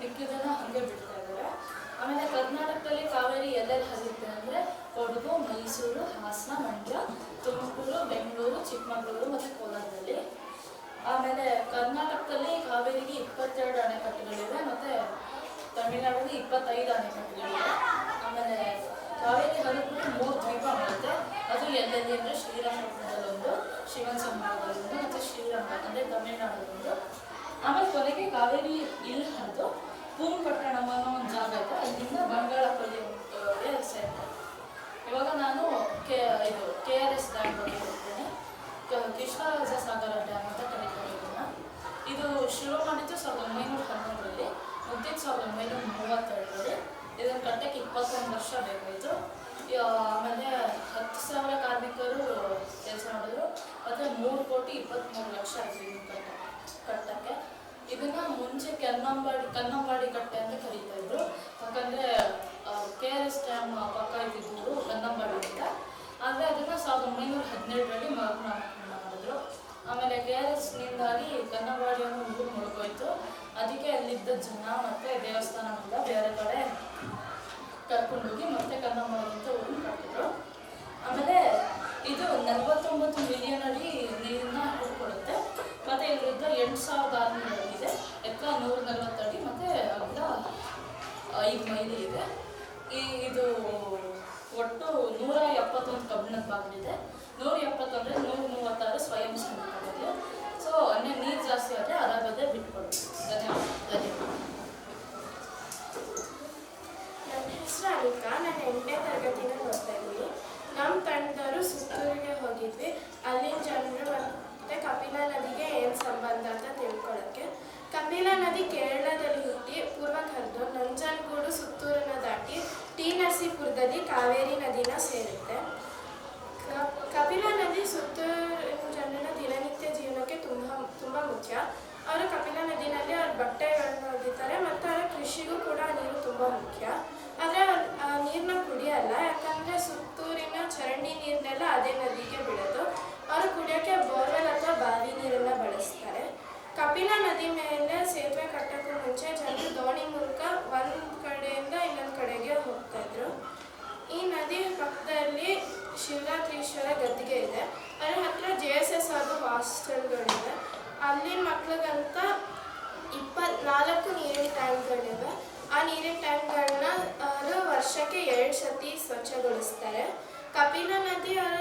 ಮಿಕ್ಕಿದ್ದನ್ನು ಹಾಗೆ ಬಿಡ್ತಾ ಇದ್ದಾರೆ. ಆಮೇಲೆ ಕರ್ನಾಟಕದಲ್ಲಿ ಕಾವೇರಿ ಎಲ್ಲೆಲ್ಲಿ ಹರಿಯುತ್ತೆ ಅಂದರೆ ಕೊಡಗು, ಮೈಸೂರು, ಹಾಸನ, ಮಂಡ್ಯ, ತುಮಕೂರು, ಬೆಂಗಳೂರು, ಚಿಕ್ಕಮಗಳೂರು ಮತ್ತು ಕೋಲಾರದಲ್ಲಿ. ಆಮೇಲೆ ಕರ್ನಾಟಕದಲ್ಲಿ ಕಾವೇರಿಗೆ 22 ಅಣೆಕಟ್ಟುಗಳಿವೆ ಮತ್ತು ತಮಿಳುನಾಡಲ್ಲಿ 25 ಅಣೆಕಟ್ಟುಗಳಿವೆ. ಆಮೇಲೆ ಕಾವೇರಿ ಹರಿದ್ಬಿಟ್ಟು 3 ದ್ವೀಪ ಮಾಡುತ್ತೆ. ಅದು ಎಲ್ಲೆಲ್ಲಿ ಅಂದರೆ ಶ್ರೀರಂಗಪಟ್ಟಣದಲ್ಲೊಂದು, ಶಿವನ ಸಮುದ್ರದಲ್ಲೊಂದು ಮತ್ತು ಶ್ರೀರಂಗ ಅಂದರೆ ತಮಿಳುನಾಡಲ್ಲೊಂದು. ಆಮೇಲೆ ಕೊನೆಗೆ ಕಾವೇರಿ ಇಲ್ಲಿ ಹರಿದು ಪೂಂಪಟ್ಟಣಂ ಅನ್ನೋ ಒಂದು ಜಾಗ ಇದೆ. ಅಲ್ಲಿಂದ ಬಂಗಾಳಕೊಲ್ಲಿಗೆ ಸೇರ್ತಾರೆ. ಇವಾಗ ನಾನು KRS ಡ್ಯಾಮ್ ಬಗ್ಗೆ ಹೇಳ್ತೇನೆ. ಕೃಷ್ಣರಾಜ ಸಾಗರ ಡ್ಯಾಮ್ ಅಂತ ಕರೀತಾರೆ ಇದನ್ನು. ಇದು ಶುರು ಮಾಡಿದ್ದು 1913ರಲ್ಲಿ, ಮುಗಿದಿದ್ದು 1932ರಲ್ಲಿ. ಇದನ್ನು ಕಟ್ಟಕ್ಕೆ 21 ವರ್ಷ ಬೇಕಾಯಿತು. ಆಮೇಲೆ 10,000 ಕಾರ್ಮಿಕರು ಕೆಲಸ ಮಾಡಿದ್ರು. ಮತ್ತು 3,23,00,000 ಆಯಿತು ಇದನ್ನು ಕಟ್ಟಕ್ಕೆ. ಇದನ್ನು ಮುಂಚೆ ಕನ್ನಂಬಾಡಿ ಕಟ್ಟೆ ಅಂತ ಕರೀತಾ ಇದ್ರು. ಯಾಕಂದರೆ KRS ಡ್ಯಾಮ್ ಪಕ್ಕ ಇದ್ದಿದ್ದು ಕನ್ನಂಬಾಡಿ ಅಂತ. ಆದರೆ ಅದನ್ನು 1917ರಲ್ಲಿ ಮಾಡಿದ್ರು. ಆಮೇಲೆ KRSನಿಂದಾಗಿ ಕನ್ನಂಬಾಡಿ ಅನ್ನೋ ಊರು ಮುಳುಗೋಯ್ತು. ಅದಕ್ಕೆ ಅಲ್ಲಿದ್ದ ಜನ ಮತ್ತು ದೇವಸ್ಥಾನದಿಂದ ಬೇರೆ ಕಡೆ ಕರ್ಕೊಂಡೋಗಿ ಮತ್ತೆ ಕನ್ನಂಬಾಡಿ ಅಂತ ಊರನ್ನು ಕಟ್ಟಿದ್ರು. ಆಮೇಲೆ ಇದು 49 ಮಿಲಿಯನ್ ಅಡಿ ನೀರನ್ನ ಹಿಡ್ಕೊಡುತ್ತೆ. ಮತ್ತು ಇದರಿಂದ 8,600 ಅಡಿ ಇದೆ. ಎತ್ತರ 140 ಅಡಿ ಮತ್ತು ಅಗಲ 5 ಮೈಲಿ ಇದೆ. ಇದು ಒಟ್ಟು 171 ಕಬ್ಬಿಣದ ಬಾಗಿಲಿದೆ. 170 ಅಂದರೆ 136 ಸ್ವಯಂ ಸಂಸ್ಥೆಗಳಿದೆ. ಸೊ ಅನ್ನೇ ನೀರು ಜಾಸ್ತಿ ಆದರೆ ಅದರ ಬಗ್ಗೆ ಬಿಟ್ಕೊಡ್ತೀವಿ. ಧನ್ಯವಾದ. ನನ್ನ ಹೆಸರು ಅನಿಕಾ. ನಾನು 8ನೇ ತರಗತಿನ ಓದ್ತಾ ಇದ್ದೀನಿ. ನಮ್ಮ ತಂಡದವರು ಸುತ್ತೂರಿಗೆ ಹೋಗಿದ್ವಿ. ಅಲ್ಲಿನ ಜನರು ಮತ್ತು ಕಪಿಲಾ ನದಿಗೆ ಏನು ಸಂಬಂಧ ಅಂತ ತಿಳ್ಕೊಳ್ಳೋಕ್ಕೆ. ಕಪಿಲಾ ನದಿ ಕೇರಳದಲ್ಲಿ ಹುಟ್ಟಿ ಪೂರ್ವಕ್ಕೆ ಹರಿದು ನಂಜನಗೂಡು, ಸುತ್ತೂರನ್ನ ದಾಟಿ ಟಿ ನರಸೀಪುರದಲ್ಲಿ ಕಾವೇರಿ ನದಿನ ಸೇರುತ್ತೆ. ಕಪಿಲಾ ನದಿ ಸುತ್ತೂರಿನ ಜನರ ದಿನನಿತ್ಯ ಜೀವನಕ್ಕೆ ತುಂಬ ಶಿವರಾತ್ರೀಶ್ವರ ಗದ್ದಿಗೆ ಇದೆ. ಅಲ್ಲಿ ಹತ್ತಿರ JSS ಅದು ಹಾಸ್ಟೆಲ್ಗಳಿವೆ. ಅಲ್ಲಿ ಮಕ್ಳಿಗಂತ 24 ನೀರಿನ ಟ್ಯಾಂಕ್ಗಳಿವೆ. ಆ ನೀರಿನ ಟ್ಯಾಂಕ್ಗಳನ್ನ ಅವರು ವರ್ಷಕ್ಕೆ 2 ಸತಿ ಸ್ವಚ್ಛಗೊಳಿಸ್ತಾರೆ. ಕಪಿಲ ನದಿ ಅವರ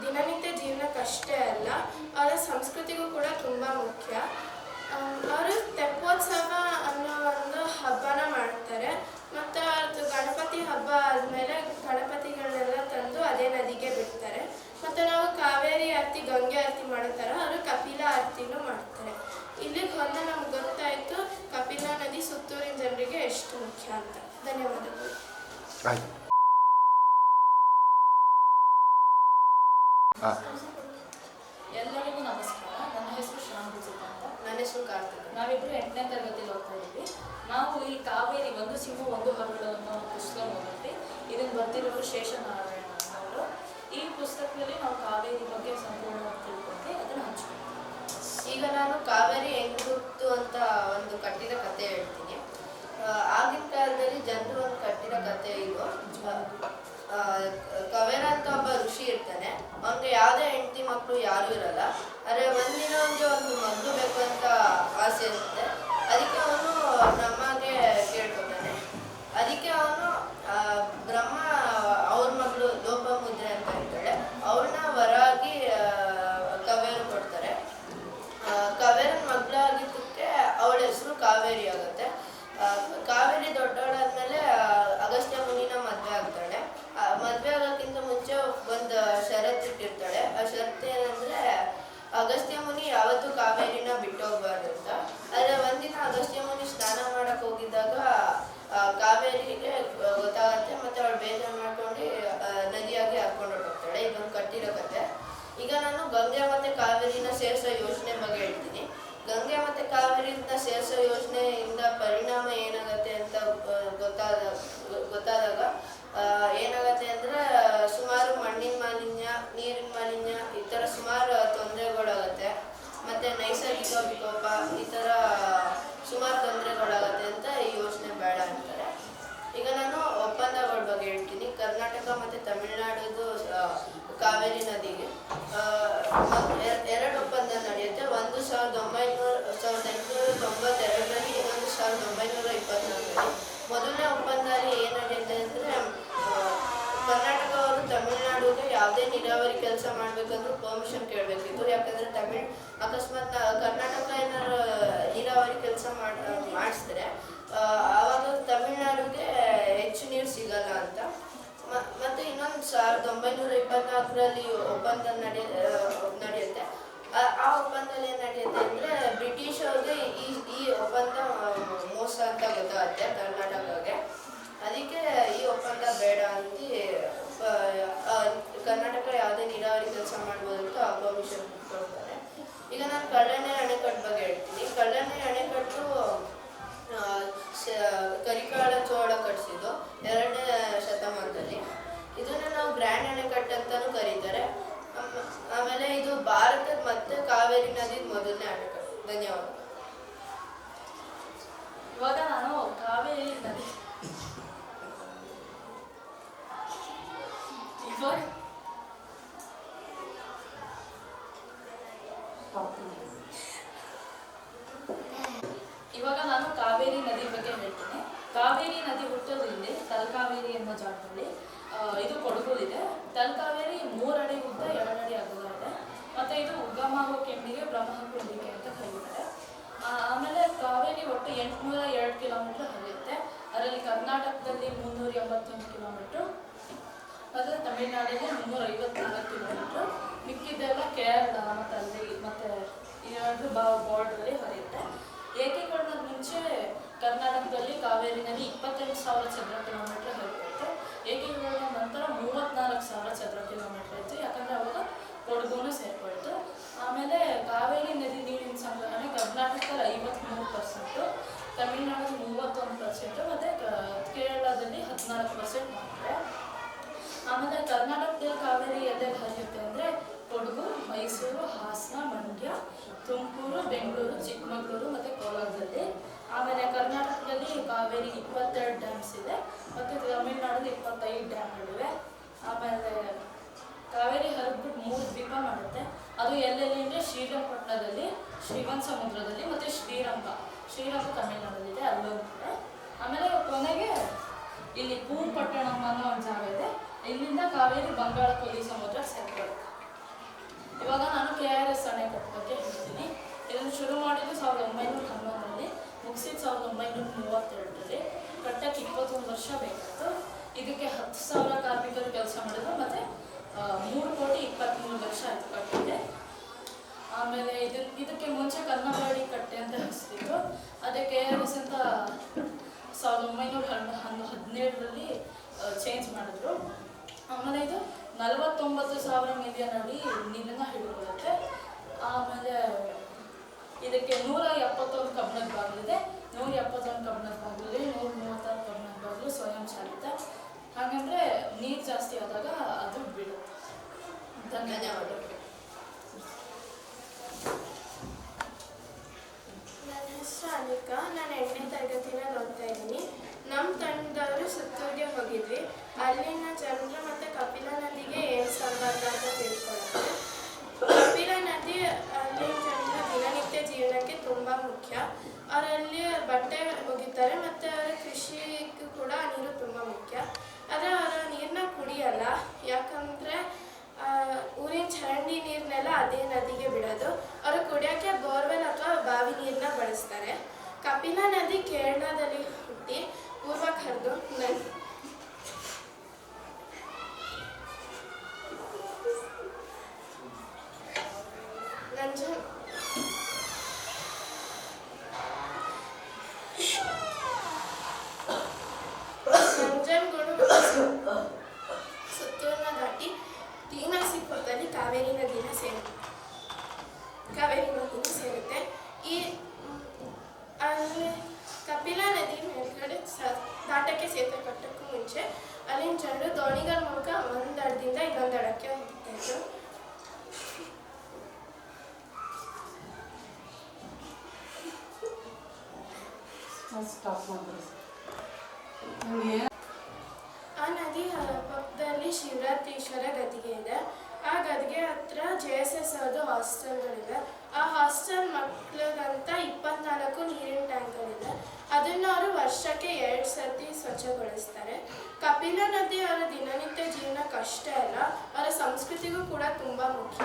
ದಿನನಿತ್ಯ ಜೀವನಕ್ಕಷ್ಟೇ ಅಲ್ಲ, ಅವರ ಸಂಸ್ಕೃತಿಗೂ ಕೂಡ ತುಂಬ ಮುಖ್ಯ. ಅವರು ತೆಪ್ಪೋತ್ಸವ ಅನ್ನೋ ಒಂದು ಹಬ್ಬನ ಮಾಡ್ತಾರೆ. ಮತ್ತು ಅದು ಗಣಪತಿ ಹಬ್ಬ ಆದಮೇಲೆ ಗಣಪತಿಗಳನ್ನೆಲ್ಲ ತಂದು ಅದೇ ನದಿಗೆ ಬಿಡ್ತಾರೆ. ಮತ್ತು ನಾವು ಕಾವೇರಿ ಆರತಿ, ಗಂಗೆ ಆರತಿ ಮಾಡೋ ಥರ ಅವರು ಕಪಿಲ ಆರತಿನೂ ಮಾಡ್ತಾರೆ. ಇಲ್ಲಿಗೆ ಹೊಂದ ನಮ್ಗೆ ಗೊತ್ತಾಯಿತು ಕಪಿಲ ನದಿ ಸುತ್ತೂರಿನ ಜನರಿಗೆ ಎಷ್ಟು ಮುಖ್ಯ ಅಂತ. ಧನ್ಯವಾದಗಳು. ಎಲ್ಲರಿಗೂ ನಮಸ್ಕಾರ. ನನ್ನ ಹೆಸರು ಶ್ರಾವಣ ಅಂತ. ನನ್ನ ಹೆಸರು ಕಾರ್ತಿಕ್. ನಾವಿಬ್ಬರು 8ನೇ ತರಗತಿಯಲ್ಲಿ ಓದ್ತಾ ಇದ್ದೀವಿ. ನಾವು ಈ ಕಾವೇರಿ ಒಂದು ಸಿಂಹು ಒಂದು ಹರಳು ಅನ್ನೋ ಪುಸ್ತಕ ಓದಿದ್ವಿ. ಇದನ್ನು ಬರ್ತಿರೋರು ಶೇಷನಾರಾಯಣ ಅವರು. ಈ ಪುಸ್ತಕದಲ್ಲಿ ನಾವು ಕಾವೇರಿ ಬಗ್ಗೆ ಸಂಪೂರ್ಣವಾಗಿ ತಿಳ್ಕೊಂಡು ಅದನ್ನು ಹಂಚ್ತೀವಿ. ಈಗ ನಾನು ಕಾವೇರಿ ಹೆಂಗ್ ಹುಟ್ಟು ಅಂತ ಒಂದು ಕಟ್ಟಿದ ಕತೆ ಹೇಳ್ತೀನಿ. ಆಗಿನ ಕಾಲದಲ್ಲಿ ಜನರು ಒಂದು ಕಟ್ಟಿದ ಕತೆ ಇದು. ಕವೇರ ಅಂತ ಒಬ್ಬ ಋಷಿ ಇರ್ತಾನೆ. ಅವನಿಗೆ ಯಾವುದೇ ಹೆಂಡತಿ ಮಕ್ಕಳು ಯಾರೂ ಇರಲ್ಲ. ಆದರೆ ಒಂದಿನ ಅವನಿಗೆ ಒಂದು ಮಗು ಬೇಕು ಅಂತ ಆಸೆ ಇರುತ್ತೆ. ಅದಕ್ಕೆ ಅವನು ಬ್ರಹ್ಮಗೆ ಕೇಳ್ಕೊತಾನೆ. ಅದಕ್ಕೆ ಅವನು ಬ್ರಹ್ಮ ಅವ್ರ ಮಗಳು ಲೋಪಮುದ್ರೆ ಅಂತ ಇರ್ತಾಳೆ, ಅವ್ರನ್ನ ವರಾಗಿ ಕವೇರು ಕೊಡ್ತಾರೆ. ಕಾವೇರನ ಮಗಳಾಗಿದ್ದಕ್ಕೆ ಅವಳ ಹೆಸರು ಕಾವೇರಿ ಆಗುತ್ತೆ. ಕಾವೇರಿ ದೊಡ್ಡವಳಾದ್ಮೇಲೆ ಅಗಸ್ತ್ಯ ಮುನಿನ ಮದುವೆ ಆಗ್ತಾಳೆ. ಮದುವೆ ಆಗೋಕ್ಕಿಂತ ಮುಂಚೆ ಒಂದು ಷರತ್ತು ಇಟ್ಟಿರ್ತಾಳೆ. ಆ ಷರತ್ತು ಏನಂದ್ರೆ ಅಗಸ್ತ್ಯ ಮುನಿ ಯಾವತ್ತೂ ಕಾವೇರಿನ ಬಿಟ್ಟು ಹೋಗ್ಬಾರ್ದು ಅಂತ. ಆದರೆ ಒಂದಿನ ಅಗಸ್ತ್ಯ ಮುನಿ ಸ್ನಾನ ಮಾಡಕ್ ಹೋಗಿದ್ದಾಗ ಕಾವೇರಿಗೆ ಗೊತ್ತಾಗತ್ತೆ. ಮತ್ತೆ ಅವಳು ಬೇಜಾರು ಮಾಡ್ಕೊಂಡು ನದಿಯಾಗಿ ಹಾಕೊಂಡು ಹೊರಟೋಗ್ತಾಳೆ. ಇದೊಂದು ಕಟ್ಟಿರೋ ಕತೆ. ಈಗ ನಾನು ಗಂಗೆ ಮತ್ತೆ ಕಾವೇರಿನ ಸೇರಿಸೋ ಯೋಜನೆ ಬಗ್ಗೆ ಹೇಳ್ತೀನಿ. ಗಂಗೆ ಮತ್ತೆ ಕಾವೇರಿನ ಸೇರಿಸೋ ಯೋಜನೆಯಿಂದ ಪರಿಣಾಮ ಏನಾಗತ್ತೆ ಅಂತ ಗೊತ್ತಾದಾಗ ಏನಾಗತ್ತೆ ಅಂದ್ರೆ ಸುಮಾರು ಮಣ್ಣಿನ ಮಾಲಿನ್ಯ, ನೀರಿನ ಮಾಲಿನ್ಯ, ಈ ಥರ ಸುಮಾರು ತೊಂದರೆಗಳಾಗತ್ತೆ. ಮತ್ತೆ ನೈಸರ್ಗಿಕ ವಿಕೋಪ, ಈ ಥರ ಸುಮಾರು ತೊಂದರೆಗಳಾಗತ್ತೆ ಅಂತ ಈ ಯೋಜನೆ ಬೇಡ ಅಂತಾರೆ. ಈಗ ನಾನು ಒಪ್ಪಂದಗಳ ಬಗ್ಗೆ ಹೇಳ್ತೀನಿ. ಕರ್ನಾಟಕ ಮತ್ತು ತಮಿಳುನಾಡುದು ಕಾವೇರಿ ನದಿಗೆ 2 ಒಪ್ಪಂದ ನಡೆಯುತ್ತೆ. ಒಂದು 1892ರಲ್ಲಿ, ಇನ್ನೊಂದು 1924ರಲ್ಲಿ. ಮೊದಲನೇ ಒಪ್ಪಂದದಲ್ಲಿ ಏನು ನಡೆಯುತ್ತೆ ಅಂದರೆ ಕರ್ನಾಟಕ ಅವರು ತಮಿಳುನಾಡಿಗೆ ಯಾವುದೇ ನೀರಾವರಿ ಕೆಲಸ ಮಾಡಬೇಕಂದ್ರೂ ಪರ್ಮಿಷನ್ ಕೇಳಬೇಕಿತ್ತು. ಯಾಕಂದರೆ ಅಕಸ್ಮಾತ್ ಕರ್ನಾಟಕ ಏನಾದ್ರು ನೀರಾವರಿ ಕೆಲಸ ಮಾಡಿಸಿದ್ರೆ ಆವಾಗ ತಮಿಳುನಾಡಿಗೆ ಹೆಚ್ಚು ನೀರು ಸಿಗಲ್ಲ ಅಂತ. ಮತ್ತು ಇನ್ನೊಂದು 1924ರಲ್ಲಿ ಒಪ್ಪಂದ ನಡೆಯುತ್ತೆ. ಆ ಒಪ್ಪಂದದಲ್ಲಿ ಏನು ನಡೆಯುತ್ತೆ ಅಂದರೆ ಬ್ರಿಟಿಷ್ ಅವ್ರಿಗೆ ಈ ಒಪ್ಪಂದ ಮೋಸ ಅಂತ ಗೊತ್ತಾಗುತ್ತೆ ಕರ್ನಾಟಕಗೆ. ಅದಕ್ಕೆ ಈ ಒಪ್ಪಂದ ಬೇಡ ಅಂತ ಕರ್ನಾಟಕ ಯಾವುದೇ ನೀರಾವರಿ ಕೆಲಸ ಮಾಡ್ಬೋದು ಅಂತ ಪರ್ಮಿಷನ್ ಕೊಡ್ತಾರೆ. ಈಗ ನಾನು ಕಳ್ಳನೆ ಅಣೆಕಟ್ಟು ಬಗ್ಗೆ ಹೇಳ್ತೀನಿ. ಕಳ್ಳನೆ ಅಣೆಕಟ್ಟು ಕರಿಕಾಳ ಚೋಳ ಕಟ್ಟಿಸಿದ್ದು 2ನೇ ಶತಮಾನದಲ್ಲಿ. ಇದನ್ನ ನಾವು ಗ್ರ್ಯಾಂಡ್ ಅಣೆಕಟ್ಟು ಅಂತಾನೂ ಕರೀತಾರೆ. ಆಮೇಲೆ ಇದು ಭಾರತದ ಮತ್ತೆ ಕಾವೇರಿ ನದಿ ಮೊದಲನೇ ಅಣೆಕಟ್ಟು. ಧನ್ಯವಾದ. ಇವಾಗ ನಾನು ಕಾವೇರಿ ನದಿ ಇವಾಗ ನಾನು ಕಾವೇರಿ ನದಿ ಬಗ್ಗೆ ಹೇಳ್ತೀನಿ. ಕಾವೇರಿ ನದಿ ಹುಟ್ಟೋದು ಇಲ್ಲಿ ತಲಕಾವೇರಿ ಎಂಬ ಜಾಗದಲ್ಲಿ. ಇದು ಕೊಡಗೂರಿದೆ. ತಲಕಾವೇರಿ 3 ಅಡಿ ಉದ್ದ, 2 ಅಡಿ ಅಗಲ ಇದೆ. ಮತ್ತು ಇದು ಉಗಮ ಆಗೋ ಕೆಮ್ಮಿಗೆ ಬ್ರಹ್ಮಕುಂಡಿಕೆ ಅಂತ ಕರೀತಾರೆ. ಆಮೇಲೆ ಕಾವೇರಿ ಒಟ್ಟು 802 ಕಿಲೋಮೀಟರ್ ಹರಿಯುತ್ತೆ. ಅದರಲ್ಲಿ ಕರ್ನಾಟಕದಲ್ಲಿ 381 ಕಿಲೋಮೀಟ್ರು, ಮತ್ತು ತಮಿಳುನಾಡಿಗೆ 354 ಕಿಲೋಮೀಟ್ರು. ಮಿಕ್ಕಿದ್ದೆಲ್ಲ ಕೇರಳ ಮತ್ತು ಅಲ್ಲಿ ಮತ್ತು ಇನ್ನೊಂದು ಬಾರ್ಡ್ರಲ್ಲಿ ಹರಿಯುತ್ತೆ. ಏಕೀಕರಣದ ಮುಂಚೆ ಕರ್ನಾಟಕದಲ್ಲಿ ಕಾವೇರಿ ನದಿ 28,000 ಚದರ ಕಿಲೋಮೀಟರ್ ಹರಿಯುತ್ತೆ. ಏಕೀಕರಣದ ನಂತರ 34,000 ಚದರ ಕಿಲೋಮೀಟರ್ ಇತ್ತು. ಯಾಕಂದರೆ ಅವಾಗ ಕೊಡಗುನು ಸೇರ್ಕೊಳ್ತು. ಆಮೇಲೆ ಕಾವೇರಿ ನದಿ ನೀರಿನ ಸಂಗ್ರಹಣೆ ಕರ್ನಾಟಕದಲ್ಲಿ 53%, ತಮಿಳುನಾಡಲ್ಲಿ 31% ಮತ್ತು ಕೇರಳದಲ್ಲಿ 14% ಮಾಡ್ತಾರೆ. ಆಮೇಲೆ ಕರ್ನಾಟಕದಲ್ಲಿ ಕಾವೇರಿ ಎಲ್ಲೆಲ್ಲಿ ಹರಿಯುತ್ತೆ ಅಂದರೆ ಕೊಡಗು, ಮೈಸೂರು, ಹಾಸನ, ಮಂಡ್ಯ, ತುಮಕೂರು, ಬೆಂಗಳೂರು, ಚಿಕ್ಕಮಗಳೂರು ಮತ್ತು ಕೋಲಾರದಲ್ಲಿ. ಆಮೇಲೆ ಕರ್ನಾಟಕದಲ್ಲಿ ಕಾವೇರಿ 22 ಡ್ಯಾಮ್ಸ್ ಇದೆ ಮತ್ತು ತಮಿಳುನಾಡಲ್ಲಿ 25 ಡ್ಯಾಮ್ಗಳಿವೆ. ಆಮೇಲೆ ಕಾವೇರಿ ಹರಿದ್ಬಿಟ್ಟು 3 ದ್ವೀಪ ಮಾಡುತ್ತೆ. ಅದು ಎಲ್ಲೆಲ್ಲಿ ಅಂದರೆ ಶ್ರೀರಂಗಪಟ್ಟಣದಲ್ಲಿ, ಶ್ರೀವನ್ ಸಮುದ್ರದಲ್ಲಿ ಮತ್ತು ಶ್ರೀರಂಗ ತಮಿಳುನಾಡಲ್ಲಿದೆ, ಅಲ್ಲೊಂದು ಕಡೆ. ಆಮೇಲೆ ಕೊನೆಗೆ ಇಲ್ಲಿ ಪೂಂಪಟ್ಟಣಂ ಅನ್ನೋ ಒಂದು ಜಾಗ ಇದೆ. ಇಲ್ಲಿಂದ ಕಾವೇರಿ ಬಂಗಾಳ ಕೊಲ್ಲಿ ಸಮುದ್ರಕ್ಕೆ ಸೇರ್ಕೊಳ್ಳುತ್ತೆ. ಇವಾಗ ನಾನು KRS ಅಣೆಕಟ್ಟು ಬಗ್ಗೆ ಹೇಳ್ತೀನಿ. ಇದನ್ನು ಶುರು ಮಾಡಿದ್ದು 1911ರಲ್ಲಿ, ಮುಗಿಸಿದ್ದು 1932ರಲ್ಲಿ. ಕಟ್ಟಕ್ಕೆ 21 ವರ್ಷ ಬೇಕಾಯಿತು. ಇದಕ್ಕೆ 10,000 ಕಾರ್ಮಿಕರು ಕೆಲಸ ಮಾಡಿದ್ರು ಮತ್ತು 3,23,00,000 ಆಯಿತು ಕಟ್ಟಿದೆ. ಆಮೇಲೆ ಇದಕ್ಕೆ ಮುಂಚೆ ಕನ್ನಂಬಾಡಿ ಕಟ್ಟೆ ಅಂತ ಹೆಸರಿತ್ತು. ಅದೇ KRS ಅಂತ 1917ರಲ್ಲಿ ಚೇಂಜ್ ಮಾಡಿದ್ರು. ಆಮೇಲೆ ಇದು 49,000 ಮಿಲಿಯನ್ ಅಡಿ ನೀರನ್ನು ಹಿಡಿದುಕೊಳ್ಳುತ್ತೆ. ಆಮೇಲೆ ಇದಕ್ಕೆ 171 ಕಬ್ಬಣದ ಬಾಗಿಲಿದೆ. 171 ಕಬ್ಬಣದ ಬಾಗಿಲಿದೆ, 136 ಕಬ್ಬಣದ ಬಾಗಿಲು ಸ್ವಯಂ ಚಾಲಿತ. ಹಾಗಂದರೆ ನೀರು ಜಾಸ್ತಿ ಆದಾಗ ಅದು ಬೀಳುತ್ತೆ. ಧನ್ಯವಾದಗಳು. ನನ್ನ ಹೆಸರು ಅನಿಕಾ. ನಾನು 8ನೇ ತರಗತಿನಲ್ಲಿ ಓದ್ತಾ ಇದ್ದೀನಿ. ನಮ್ಮ ತಂಡದವರು ಸುತ್ತೂರಿಗೆ ಹೋಗಿದ್ವಿ. ಅಲ್ಲಿನ ಜನರು ಮತ್ತು ಕಪಿಲಾ ನದಿಗೆ ಏನು ಸಂಬಂಧ ಅಂತ ತಿಳ್ಕೊಳ್ಳೋದು. ಕಪಿಲಾ ನದಿ ಅಲ್ಲಿನ ಜನರ ದಿನನಿತ್ಯ ಜೀವನಕ್ಕೆ ತುಂಬ ಮುಖ್ಯ. ಅವರಲ್ಲಿ ಬಟ್ಟೆ ಒಗಿತಾರೆ ಮತ್ತು ಅವರ ಕೃಷಿಗೂ ಕೂಡ ನೀರು ತುಂಬ ಮುಖ್ಯ. ಆದರೆ ಅವರು ನೀರನ್ನ ಕುಡಿಯಲ್ಲ, ಯಾಕಂದರೆ ಊರಿನ ಚರಂಡಿ ನೀರನ್ನೆಲ್ಲ ಅದೇ ನದಿಗೆ ಬಿಡೋದು. ಅವರು ಕುಡಿಯೋಕ್ಕೆ ಬೋರ್ವೆಲ್ ಅಥವಾ ಬಾವಿ ನೀರನ್ನ ಬಳಸ್ತಾರೆ. ಕಪಿಲಾ ನದಿ ಕೇರಳದಲ್ಲಿ ಹುಟ್ಟಿ ಪೂರ್ವಕ್ಕೆ ಹರಿದು ನಂಜನಗೂಡು ಸುತ್ತೂರನ್ನ ದಾಟಿ ಟಿ.ನರಸೀಪುರದಲ್ಲಿ ಕಾವೇರಿ ನದಿನ ಸೇರುತ್ತೆ. ಈ ಅಲ್ಲಿ ಕಪಿಲಾ ನದಿ ಮೇಲ್ಗಡೆ ದಾಟಕ್ಕೆ ಸೇತುವೆ ಕಟ್ಟೋಕ್ಕೂ ಮುಂಚೆ ಅಲ್ಲಿನ ಜನರು ದೋಣಿಗಳ ಮೂಲಕ ಒಂದು ದಡದಿಂದ ಇನ್ನೊಂದು ದಡಕ್ಕೆ ಹೋಗ್ತಾ ಇದ್ರು. ಆ ನದಿ ಪಕ್ಕದಲ್ಲಿ ಶಿವರಾತ್ರೀಶ್ವರ ಗದಿಗೆ ಇದೆ. ಆ ಗದಿಗೆ ಹತ್ರ JSS ಅವ್ರದ್ದು ಹಾಸ್ಟೆಲ್ಗಳಿದೆ. ಆ ಹಾಸ್ಟೆಲ್ ಮಕ್ಕಳಿಗಂತ 24 ನೀರಿನ ಟ್ಯಾಂಕ್ಗಳಿದೆ. ಅದನ್ನು ಅವರು ವರ್ಷಕ್ಕೆ 2 ಸರ್ತಿ ಸ್ವಚ್ಛಗೊಳಿಸ್ತಾರೆ. ಕಪಿಲಾ ನದಿ ಅವರ ದಿನನಿತ್ಯ ಜೀವನಕ್ಕಷ್ಟೇ ಅಲ್ಲ, ಅವರ ಸಂಸ್ಕೃತಿಗೂ ಕೂಡ ತುಂಬ ಮುಖ್ಯ.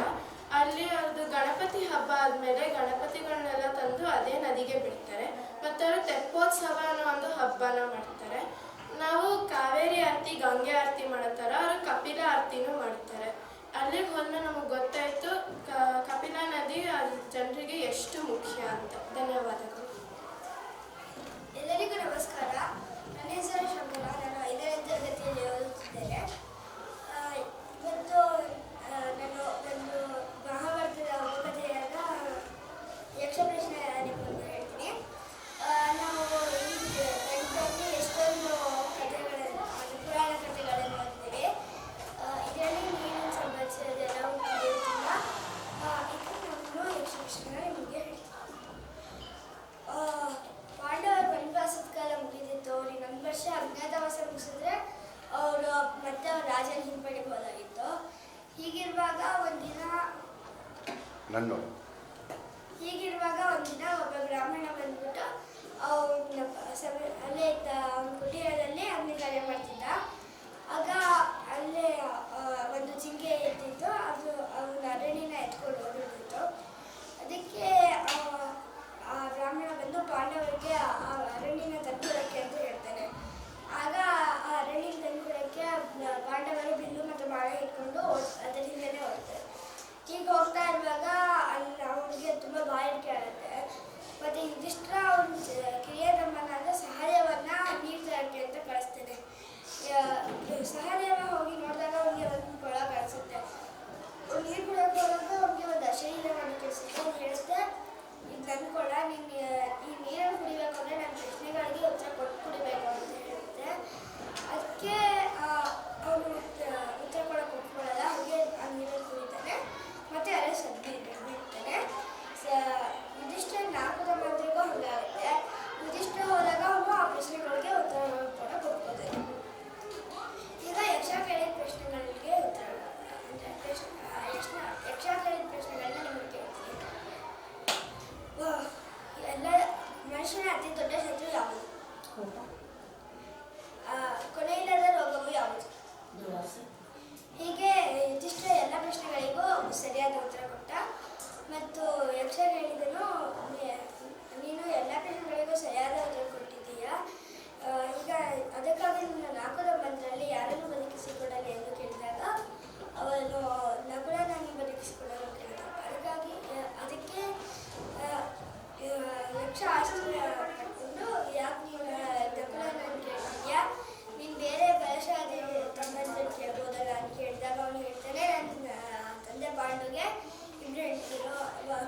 ಅಲ್ಲಿ ಅವ್ರದ್ದು ಗಣಪತಿ ಹಬ್ಬ ಆದಮೇಲೆ ಗಣಪತಿಗಳನ್ನೆಲ್ಲ ತಂದು ಅದೇ ನದಿಗೆ ಬಿಡ್ತಾರೆ. ಮತ್ತು ಅವರು ತೆಪ್ಪೋತ್ಸವ ಅನ್ನೋ ಒಂದು ಹಬ್ಬನ ಮಾಡ್ತಾರೆ. ನಾವು ಕಾವೇರಿ ಆರತಿ, ಗಂಗೆ ಆರತಿ ಮಾಡೋ ಥರ ಅವರು ಕಪಿಲಾ ಆರತಿನೂ ಮಾಡ್ತಾರೆ. ಅಲ್ಲಿಗೆ ಹೋದ್ಮೇಲೆ ನಮಗೆ ಗೊತ್ತಾಯಿತು ಕಪಿಲಾ ನದಿ ಜನರಿಗೆ ಎಷ್ಟು ಮುಖ್ಯ ಅಂತ. ಧನ್ಯವಾದಗಳು. ಎಲ್ಲರಿಗೂ ನಮಸ್ಕಾರ. ನನ್ನ ಹೆಸರು ಶಂಕರ. ನಾನು 5ನೇ ತರಗತಿಯಲ್ಲಿ ಓದುತ್ತಿದ್ದೇನೆ. ಇವತ್ತು ನಾನು ಒಂದು ಮಹಾಭಾರತದ ಉಪಕಥೆಯಾದ ಯಕ್ಷ ಪ್ರಶ್ನೆ ನಿಮ್ಮನ್ನು ಹೇಳ್ತೀನಿ. ನಾವು ಈ ಗಣಿತದಲ್ಲಿ ಎಷ್ಟೊಂದು ಕಥೆಗಳನ್ನು, ಪುರಾಣ ಕಥೆಗಳನ್ನು ಓದ್ತೀವಿ. ಇದರಲ್ಲಿ ನೀರಿನ ಸಂಬಂಧಿಸಿದೆಲ್ಲ ಉಂಟಿಲ್ಲ. ಇದು ನಾನು ಯಕ್ಷ ಪ್ರಶ್ನೆ ನಿಮಗೆ ಹೇಳ್ತೀನಿ. ಪಾಂಡವರು ವನವಾಸದ ಕಾಲ ಮುಗಿದಿತ್ತು. ಅವ್ರಿಗೆ 1 ವರ್ಷ ಅಜ್ಞಾತವಾಸ ಮುಗಿಸಿದ್ರೆ ಅವರು ಮತ್ತೆ ಅವ್ರ ರಾಜನ ಹಿಂಪಡಿಬೋದಾಗಿತ್ತು. ಹೀಗಿರುವಾಗ ಒಂದಿನ ಒಬ್ಬ ಬ್ರಾಹ್ಮಣ ಬಂದ್ಬಿಟ್ಟು ಅಲ್ಲೇ ಅವನ ಕುಟೀರದಲ್ಲಿ ಅಗ್ನಿ ಕಾರ್ಯ ಮಾಡ್ತಿದ್ದ. ಆಗ ಅಲ್ಲೇ ಒಂದು ಜಿಂಕೆ ಇರ್ತಿತ್ತು. ಅದು ಅವನ ಅರಣ್ಯನ ಎತ್ಕೊಂಡು ಹೋಗಿರ್ತಿತ್ತು. ಅದಕ್ಕೆ ಆ ಬ್ರಾಹ್ಮಣ ಬಂದು ಪಾಂಡವರಿಗೆ ಆ ಅರಣ್ಯನ ತಂದುಕೊಡಕ್ಕೆ ಅಂತ ಹೇಳ್ತಾನೆ. ಆಗ ಆ ಅರಣ್ಯನ ತಂದುಕೊಡಕ್ಕೆ ಪಾಂಡವರು ಬಿಲ್ಲು ಮತ್ತು ಬಾಣ ಇಟ್ಕೊಂಡು ಅದರ ಹಿಂದೆನೇ ಹೋಗ್ತಾರೆ. ಹೀಗೆ ಹೋಗ್ತಾ ಇರುವಾಗ ಅಲ್ಲಿ ಅವನಿಗೆ ತುಂಬ ಬಾಯಾರಿಕೆ ಆಗುತ್ತೆ. ಮತ್ತು ಯುಧಿಷ್ಠಿರ ಅವನ ಕಿರಿಯ ತಮ್ಮನಾದ ಸಹಾಯವನ್ನು ನೀರು ತರಕ್ಕೆ ಅಂತ ಕಳಿಸ್ತಾನೆ. ಸಹಾಯ ಗಂಡು ಹೆಂಡತಿರು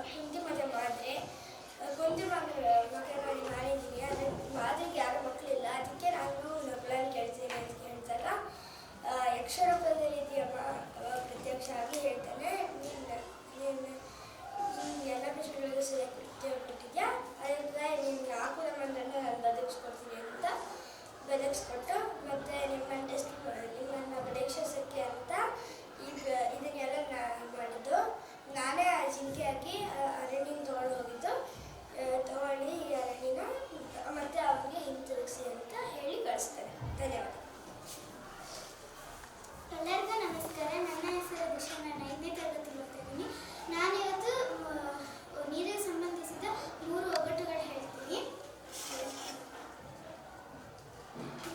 ಕುಂತಿ ಮತ್ತು ಮಾದ್ರೆ ಕುಂತಿ ಮಗ ಮಾಡಿ ಮಾಡಿದ್ದೀನಿ. ಆದರೆ ಮಾದ್ರಿಗೆ ಯಾರು ಮಕ್ಕಳಿಲ್ಲ, ಅದಕ್ಕೆ ನಾನು ಮಕ್ಕಳನ್ನು ಕೇಳ್ತೀನಿ ಅಂತ ಕೇಳಿದಾಗ ಯಕ್ಷರೂಪದ ರೀತಿಯ ಪ್ರತ್ಯಕ್ಷ ಆಗಿ ಹೇಳ್ತಾನೆ, ನೀನು ಎಲ್ಲ ಪ್ರಶ್ನೆಗಳಿಗೂ ಸರಿಯಾಗಿ ಉತ್ತರ ಕೊಟ್ಟಿದ್ಯಾ, ಅದರಿಂದ ನೀನು 4 ಮಂದಿಯನ್ನು ನಾನು ಬದಲಿಸ್ಕೊಡ್ತೀನಿ ಅಂತ ಬದಲಿಸ್ಕೊಟ್ಟು ಮತ್ತು ನಿಮ್ಮನ್ನು ಪರೀಕ್ಷಿಸೋಕ್ಕೆ ಅಂತ ಇದನ್ನೆಲ್ಲ ಮಾಡಿದ್ದು. ನಾನೇ ಆ ಜಿಂಕೆಯಾಗಿ ಅರಣ್ಯನ ತೊಗೊಂಡು ಹೋಗಿದ್ದು, ತೊಗೊಂಡು ಈ ಅರಣ್ಯನ ಮತ್ತು ಅವ್ರಿಗೆ ಹಿಂತಿರುಗಿಸಿ ಅಂತ ಹೇಳಿ ಕಳಿಸ್ತಾರೆ. ಧನ್ಯವಾದ. ಎಲ್ಲರಿಗೂ ನಮಸ್ಕಾರ. ನನ್ನ ಹೆಸರು ದಿಶಾ. ನಾನು 5ನೇ ತರಗತಿ ಓದ್ತಾ ಇದ್ದೀನಿ. ನಾನಿವತ್ತು ನೀರಿಗೆ ಸಂಬಂಧಿಸಿದ 3 ಒಗಟುಗಳು ಹೇಳ್ತೀನಿ.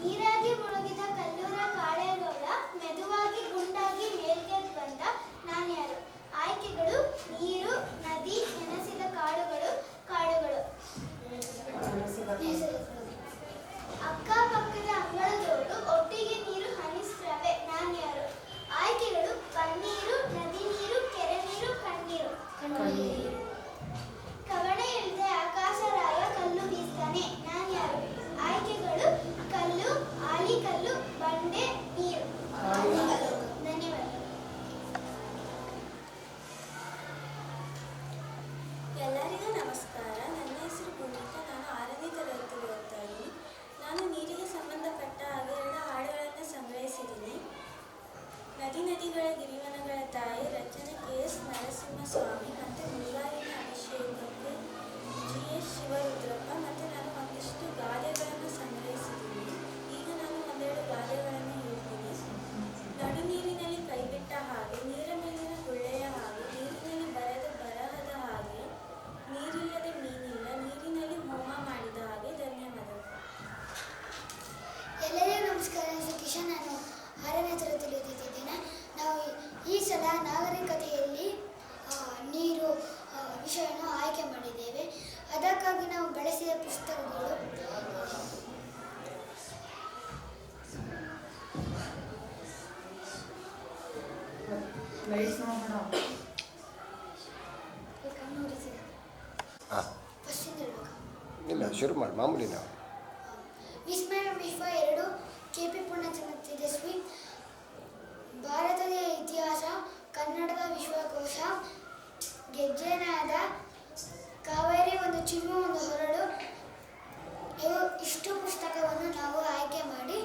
ನೀರಾಗಿ ಮುಳುಗಿದ ಕಲ್ಲೂರ ಕಾಳೆರೋಲ, ಮೆದುವಾಗಿ ಗುಂಡಾಗಿ ಮೇಲ್ಗೆ ಬಂದ ನಾನ್ಯಾರು? ಆಯ್ಕೆಗಳು: ನೀರು, ನದಿ, ನೆನೆಸಿದ ಕಾಳುಗಳು. ಅಕ್ಕಪಕ್ಕದ ಅಂಗಳದೋರು, ಒಟ್ಟಿಗೆ ನೀರು ಹನಿಸ್ತ್ರವೆ. ನಾನ್ಯಾರು? ಆಯ್ಕೆಗಳು: ಪನ್ನೀರು, ನದಿ ನೀರು, ಕೆರೆ ನೀರು, ಕಣ್ಣೀರು. ಕವಡೆ ಇಲ್ಲದೆ ಆಕಾಶರಾಯ ಕಲ್ಲು ಬೀಸ್ತಾನೆ. ನಾನ್ಯಾರು? ಆಯ್ಕೆಗಳು: ಕಲ್ಲು, ಆಲಿಕಲ್ಲು, ಬಂಡೆ, ನೀರು. ಧನ್ಯವಾದ. ಎಲ್ಲರಿಗೂ ನಮಸ್ಕಾರ. ನನ್ನ ಹೆಸರು ಪುನೀತ. ನಾನು 6ನೇ ತರಗತಿಯಲ್ಲಿ ಓದ್ತಾ ಇದ್ದೀನಿ. ನಾನು ನೀರಿಗೆ ಸಂಬಂಧಪಟ್ಟ ಹಾಗೆ 2 ಹಾಡುಗಳನ್ನು ಸಂಗ್ರಹಿಸಿದ್ದೀನಿ. ನದಿಗಳ ಗಿರಿವನಗಳ ತಾಯಿ ರಚನೆ KS ನರಸಿಂಹಸ್ವಾಮಿ ಮತ್ತು ಮುರುಘಾವಿನ ಅಭಿಷೇಕಕ್ಕೆ GS ಶಿವರುದ್ರಪ್ಪ. ಮತ್ತು ನಾನು ಒಂದಿಷ್ಟು ಗಾದೆಗಳನ್ನು ಸಂಗ್ರಹಿಸಿದ್ದೀನಿ. ಈಗ ನಾನು ಒಂದೆರಡು ಗಾದೆಗಳನ್ನು ಹೇಳ್ತೀನಿ. ನಡು ನೀರಿನಲ್ಲಿ ಕೈಬಿಟ್ಟ ಹಾಗೆ, ನೀರ ಮೇಲಿನ ಗುಳ್ಳೆಯ ಹಾಗೆ, ನೀರಿನಲ್ಲಿ ಬರೆದ ಬರಹದ ಹಾಗೆ, ನೀರಿಲ್ಲದೆ ಮೀನಿಲ್ಲ, ನೀರಿನಲ್ಲಿ ಹೋಮ ಮಾಡಿದ ಹಾಗೆ. ಧನ್ಯವಾದಗಳು. ಎಲ್ಲರಿಗೂ ನಮಸ್ಕಾರ. ನಾನು ಕಿಶನ್. ನಾನು 6ನೇ ತರಗತಿಯಲ್ಲಿ ಓದುತ್ತಿದ್ದೇನೆ. ನಾವು ಈ ಸಲ ನಾಗರಿಕತೆಯಲ್ಲಿ ನೀರು ವಿಷಯವನ್ನು ಆಯ್ಕೆ ಮಾಡಿದ್ದೇವೆ. ಅದಕ್ಕಾಗಿ ನಾವು ಬಳಸಿದ ಪುಸ್ತಕಗಳು ಇಲ್ಲ, ಶುರು ಮಾಡಿ ಮಾಮೂಲಿ. ನಾವು ವಿಸ್ಮಯ ವಿಶ್ವ 2 KP ಪೂರ್ಣಚಂದ್ರ ತೇಜಸ್ವಿ, ಭಾರತದ ಇತಿಹಾಸ, ಕನ್ನಡದ ವಿಶ್ವಕೋಶ, ಗೆಜ್ಜೆನಾದ, ಕಾವೇರಿ ಒಂದು ಚಿಮ್ಮು ಒಂದು ಹೊರಡು, ಇಷ್ಟು ಪುಸ್ತಕವನ್ನು ನಾವು ಆಯ್ಕೆ ಮಾಡಿ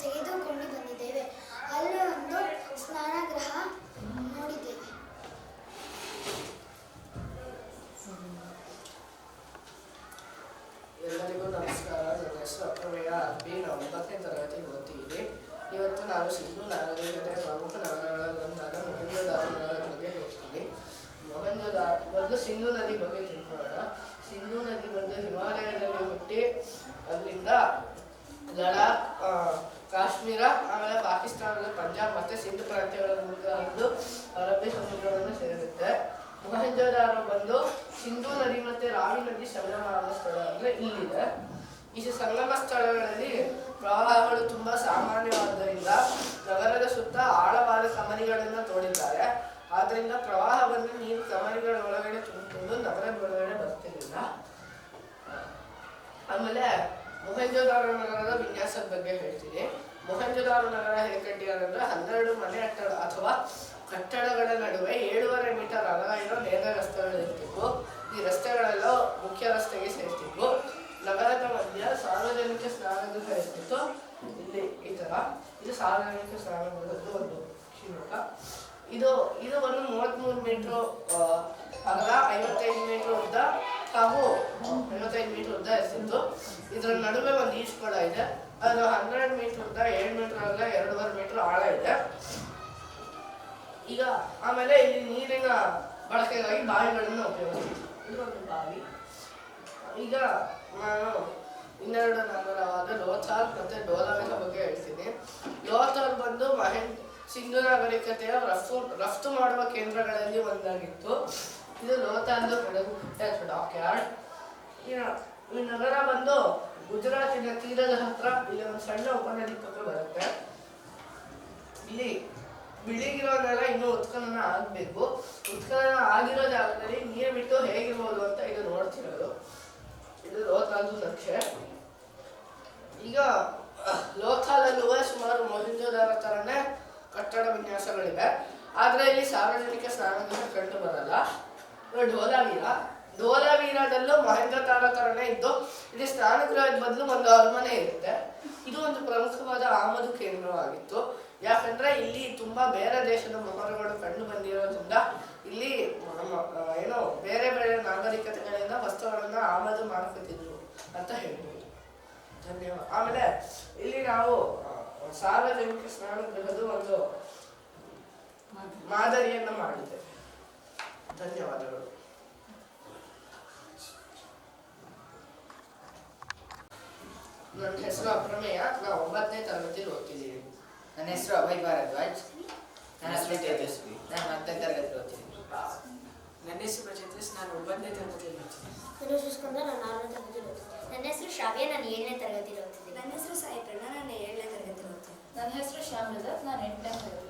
ತೆಗೆದುಕೊಂಡು ಬಂದಿದ್ದೇವೆ. ಅಲ್ಲಿ ಒಂದು ಸ್ನಾನಗೃಹ ನೋಡಿದ್ದೇವೆ. ಎಲ್ಲರಿಗೂ ನಮಸ್ಕಾರ. ನನ್ನ ಹೆಸರು ಅಪ್ರಮೇಯ ಅರ್ಬಿ. ನಾನು 9ನೇ ತರಗತಿಗೆ ಓದ್ತಿದ್ದೀನಿ. ಇವತ್ತು ನಾನು ಸಿಂಧೂ ನಾಗರಿಕತೆಯ ಪ್ರಮುಖ ನಗರಗಳಲ್ಲೊಂದಾದ ಮೊಹೆಂಜೊದಾರೋ ನಗರದ ಬಗ್ಗೆ ಹೇಳ್ತೀನಿ. ಮೊದಲು ಸಿಂಧೂ ನದಿ ಬಗ್ಗೆ ತಿಳ್ಕೊಳ್ಳೋಣ. ಸಿಂಧೂ ನದಿ ಬಂದು ಹಿಮಾಲಯದಲ್ಲಿ ಹುಟ್ಟಿ ಅಲ್ಲಿಂದ ಲಡಾಖ್, ಕಾಶ್ಮೀರ, ಆಮೇಲೆ ಪಾಕಿಸ್ತಾನದ ಪಂಜಾಬ್ ಮತ್ತು ಸಿಂಧು ಪ್ರಾಂತ್ಯಗಳ ಮೂಲಕ ಹರಿದು ಅರಬ್ಬಿ ಸಮುದ್ರವನ್ನು ಸೇರುತ್ತೆ. ಮೊಹೆಂಜೊದಾರೋ ಬಂದು ಸಿಂಧೂ ನದಿ ಮತ್ತು ರಾವಿ ನದಿ ಸಂಗಮವಾದ ಸ್ಥಳ ಅಂದರೆ ಇಲ್ಲಿದೆ. ಈ ಸಂಗಮ ಸ್ಥಳಗಳಲ್ಲಿ ಪ್ರವಾಹಗಳು ತುಂಬ ಸಾಮಾನ್ಯವಾದ್ದರಿಂದ ನಗರದ ಸುತ್ತ ಆಳವಾದ ಕಮರಿಗಳನ್ನು ತೋಡಿದ್ದಾರೆ. ಆದ್ದರಿಂದ ಪ್ರವಾಹ ಬಂದು ನೀರು ಕಮರಿಗಳ ಒಳಗಡೆ ತುಂಬಿಕೊಂಡು ನಗರದ ಒಳಗಡೆ ಬರ್ತಿರಲಿಲ್ಲ. ಆಮೇಲೆ ಮೊಹೆಂಜೊದಾರೋ ನಗರದ ವಿನ್ಯಾಸದ ಬಗ್ಗೆ ಹೇಳ್ತೀನಿ. ಮೊಹೆಂಜೊದಾರೋ ನಗರ ಹೇಗೆ ಕಟ್ಟಿದ್ದಾರೆ ಅಂದರೆ 12 ಮನೆ ಅಥವಾ ಕಟ್ಟಡಗಳ ನಡುವೆ 7.5 ಮೀಟರ್ ಅಗಲ ಇರೋ ನೇರ ರಸ್ತೆಗಳಿರ್ತಿದ್ವು. ಈ ರಸ್ತೆಗಳೆಲ್ಲ ಮುಖ್ಯ ರಸ್ತೆಗೆ ಸೇರ್ತಿದ್ವು. ನಗರದ ಮಧ್ಯ ಸಾರ್ವಜನಿಕ ಸ್ನಾನಗೃಹ ಇರ್ತಿತ್ತು. ಇಲ್ಲಿ ಈ ಥರ ಇದು ಸಾರ್ವಜನಿಕ ಸ್ನಾನಗೃಹದ್ದು ಒಂದು ಶಿವಕ. ಇದು ಒಂದು 33 ಮೀಟ್ರು ಅಗಲ, 55 ಮೀಟರ್ ಉದ್ದ ಹಾಗೂ 55 ಮೀಟರ್ ಉದ್ದ ಇರ್ತಿತ್ತು. ಇದರ ನಡುವೆ ಒಂದು ಈಜ್ಕೊಳ ಇದೆ. ಅದು 12 ಮೀಟರ್ ಉದ್ದ, 7 ಮೀಟರ್ ಅಗಲ, 2.5 ಮೀಟರ್ ಆಳ ಇದೆ. ಈಗ ಆಮೇಲೆ ಇಲ್ಲಿ ನೀರಿನ ಬಳಕೆಗಾಗಿ ಬಾವಿಗಳನ್ನು ಉಪಯೋಗಿಸ್ತೀವಿ. ಇದೊಂದು ಬಾವಿ. ಈಗ ನಾನು ಇನ್ನೆರಡು ನಗರವಾದ ಲೋಥಾಲ್ ಮತ್ತು ಡೋಲಾವಿನ ಬಗ್ಗೆ ಹೇಳ್ತೀನಿ. ಲೋಥಾಲ್ ಬಂದು ಸಿಂಧೂ ನಾಗರಿಕತೆಯ ರಫ್ತು ಮಾಡುವ ಕೇಂದ್ರಗಳಲ್ಲಿ ಒಂದಾಗಿತ್ತು. ಇದು ಲೋಥಾಲ್ದು ಡಾಕ್ ಯಾರ್ಡ್. ಈ ನಗರ ಬಂದು ಗುಜರಾತಿನ ತೀರದ ಹತ್ರ ಇಲ್ಲಿ ಒಂದು ಸಣ್ಣ ಉಪನದಿ ಪಕ್ಕ ಬರುತ್ತೆ. ಇಲ್ಲಿ ಬಿಳಿಗಿರೋನೆಲ್ಲ ಇನ್ನೂ ಉತ್ಖನನ ಆಗಬೇಕು. ಉತ್ಖನನ ಆಗಿರೋ ಜಾಗದಲ್ಲಿ ನೀರು ಬಿಟ್ಟು ಹೇಗಿರ್ಬೋದು ಅಂತ ಇದು ನೋಡ್ತಿರೋದು. ಇದು ಲೋಥಾಲ್ದು ನಕ್ಷೆ. ಈಗ ಲೋಥಾಲಲ್ಲೂ ಸುಮಾರು ಮೊಹೆಂಜೋದಾರ ಥರನೇ ಕಟ್ಟಡ ವಿನ್ಯಾಸಗಳಿವೆ. ಆದರೆ ಇಲ್ಲಿ ಸಾರ್ವಜನಿಕ ಸ್ನಾನಗೃಹ ಕಂಡು ಬರಲ್ಲ. ಧೋಲಾವೀರದಲ್ಲೂ ಮಹೇಂದ್ರತಾರ ಥರನೇ ಇದ್ದು ಇಲ್ಲಿ ಸ್ನಾನಗೃಹದ ಬದಲು ಒಂದು ಅರಮನೆ ಇರುತ್ತೆ. ಇದು ಒಂದು ಪ್ರಮುಖವಾದ ಆಮದು ಕೇಂದ್ರವಾಗಿತ್ತು. ಯಾಕಂದ್ರೆ ಇಲ್ಲಿ ತುಂಬಾ ಬೇರೆ ದೇಶದ ಮೊಹರುಗಳು ಕಂಡು ಬಂದಿರೋದ್ರಿಂದ ಇಲ್ಲಿ ಏನೋ ಬೇರೆ ಬೇರೆ ನಾಗರಿಕತೆಗಳಿಂದ ವಸ್ತುಗಳನ್ನ ಆಮದು ಮಾಡ್ಕೊತಿದ್ರು ಅಂತ ಹೇಳ್ಬೋದು. ಧನ್ಯವಾದ. ಆಮೇಲೆ ಇಲ್ಲಿ ನಾವು ಸಾರ್ವಜನಿಕ ಸ್ನಾನಗೃಹದ ಒಂದು ಮಾದರಿಯನ್ನ ಮಾಡಿದ್ದೇವೆ. ಧನ್ಯವಾದಗಳು. ನನ್ನ ಹೆಸರು ಅಪ್ರಮೇಯ. ನಾವು 9ನೇ ತರಗತಿಯಲ್ಲಿ ಓದ್ತಿದ್ದೀವಿ. ನನ್ನ ಹೆಸರು ಅಭಯ್ ಭಾರದ್ವಾಜ್. ನಾನು 10ನೇ ತೇಜಸ್ವಿ. ನಾನು 10ನೇ ತರಗತಿ ಓದ್ತೀನಿ. ನನ್ನ ಹೆಸರು ಪ್ರಚೇತಸ್, ನಾನು 9ನೇ ತರಗತಿಯಲ್ಲಿ ಓದ್ತೀನಿ. ನನ್ನ ಹೆಸರು ಸ್ಕಂದ, ನಾನು 6ನೇ ತರಗತಿಯಲ್ಲಿ ಓದ್ತೀನಿ. ನನ್ನ ಹೆಸರು ಶ್ರಾವ್ಯ, ನಾನು 7ನೇ ತರಗತಿಯಲ್ಲಿ ಓದ್ತಿದ್ದೀನಿ. ನನ್ನ ಹೆಸರು ಸಾಯಿಪ್ರಣ್ಣ, ನಾನು 7ನೇ ತರಗತಿ ಓದ್ತೀನಿ. ನನ್ನ ಹೆಸರು ಶ್ಯಾಮಲದತ್, ನಾನು 8ನೇ ತರಗತಿ.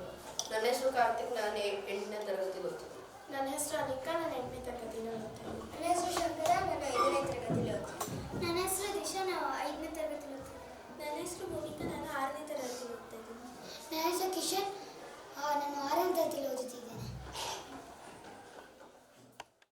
ನನ್ನ ಹೆಸರು ಕಾರ್ತಿಕ್, ನಾನು 8ನೇ ತರಗತಿಯಲ್ಲಿ ಓದ್ತೀನಿ. ನನ್ನ ಹೆಸರು ಅನಿಕಾ, ನಾನು 8ನೇ ತರಗತಿಯಲ್ಲಿ ಓದ್ತೀನಿ. ನನ್ನ ಹೆಸರು ಶಂಕರ, ನಾನು 5ನೇ ತರಗತಿಯಲ್ಲಿ ಓದ್ತೀನಿ.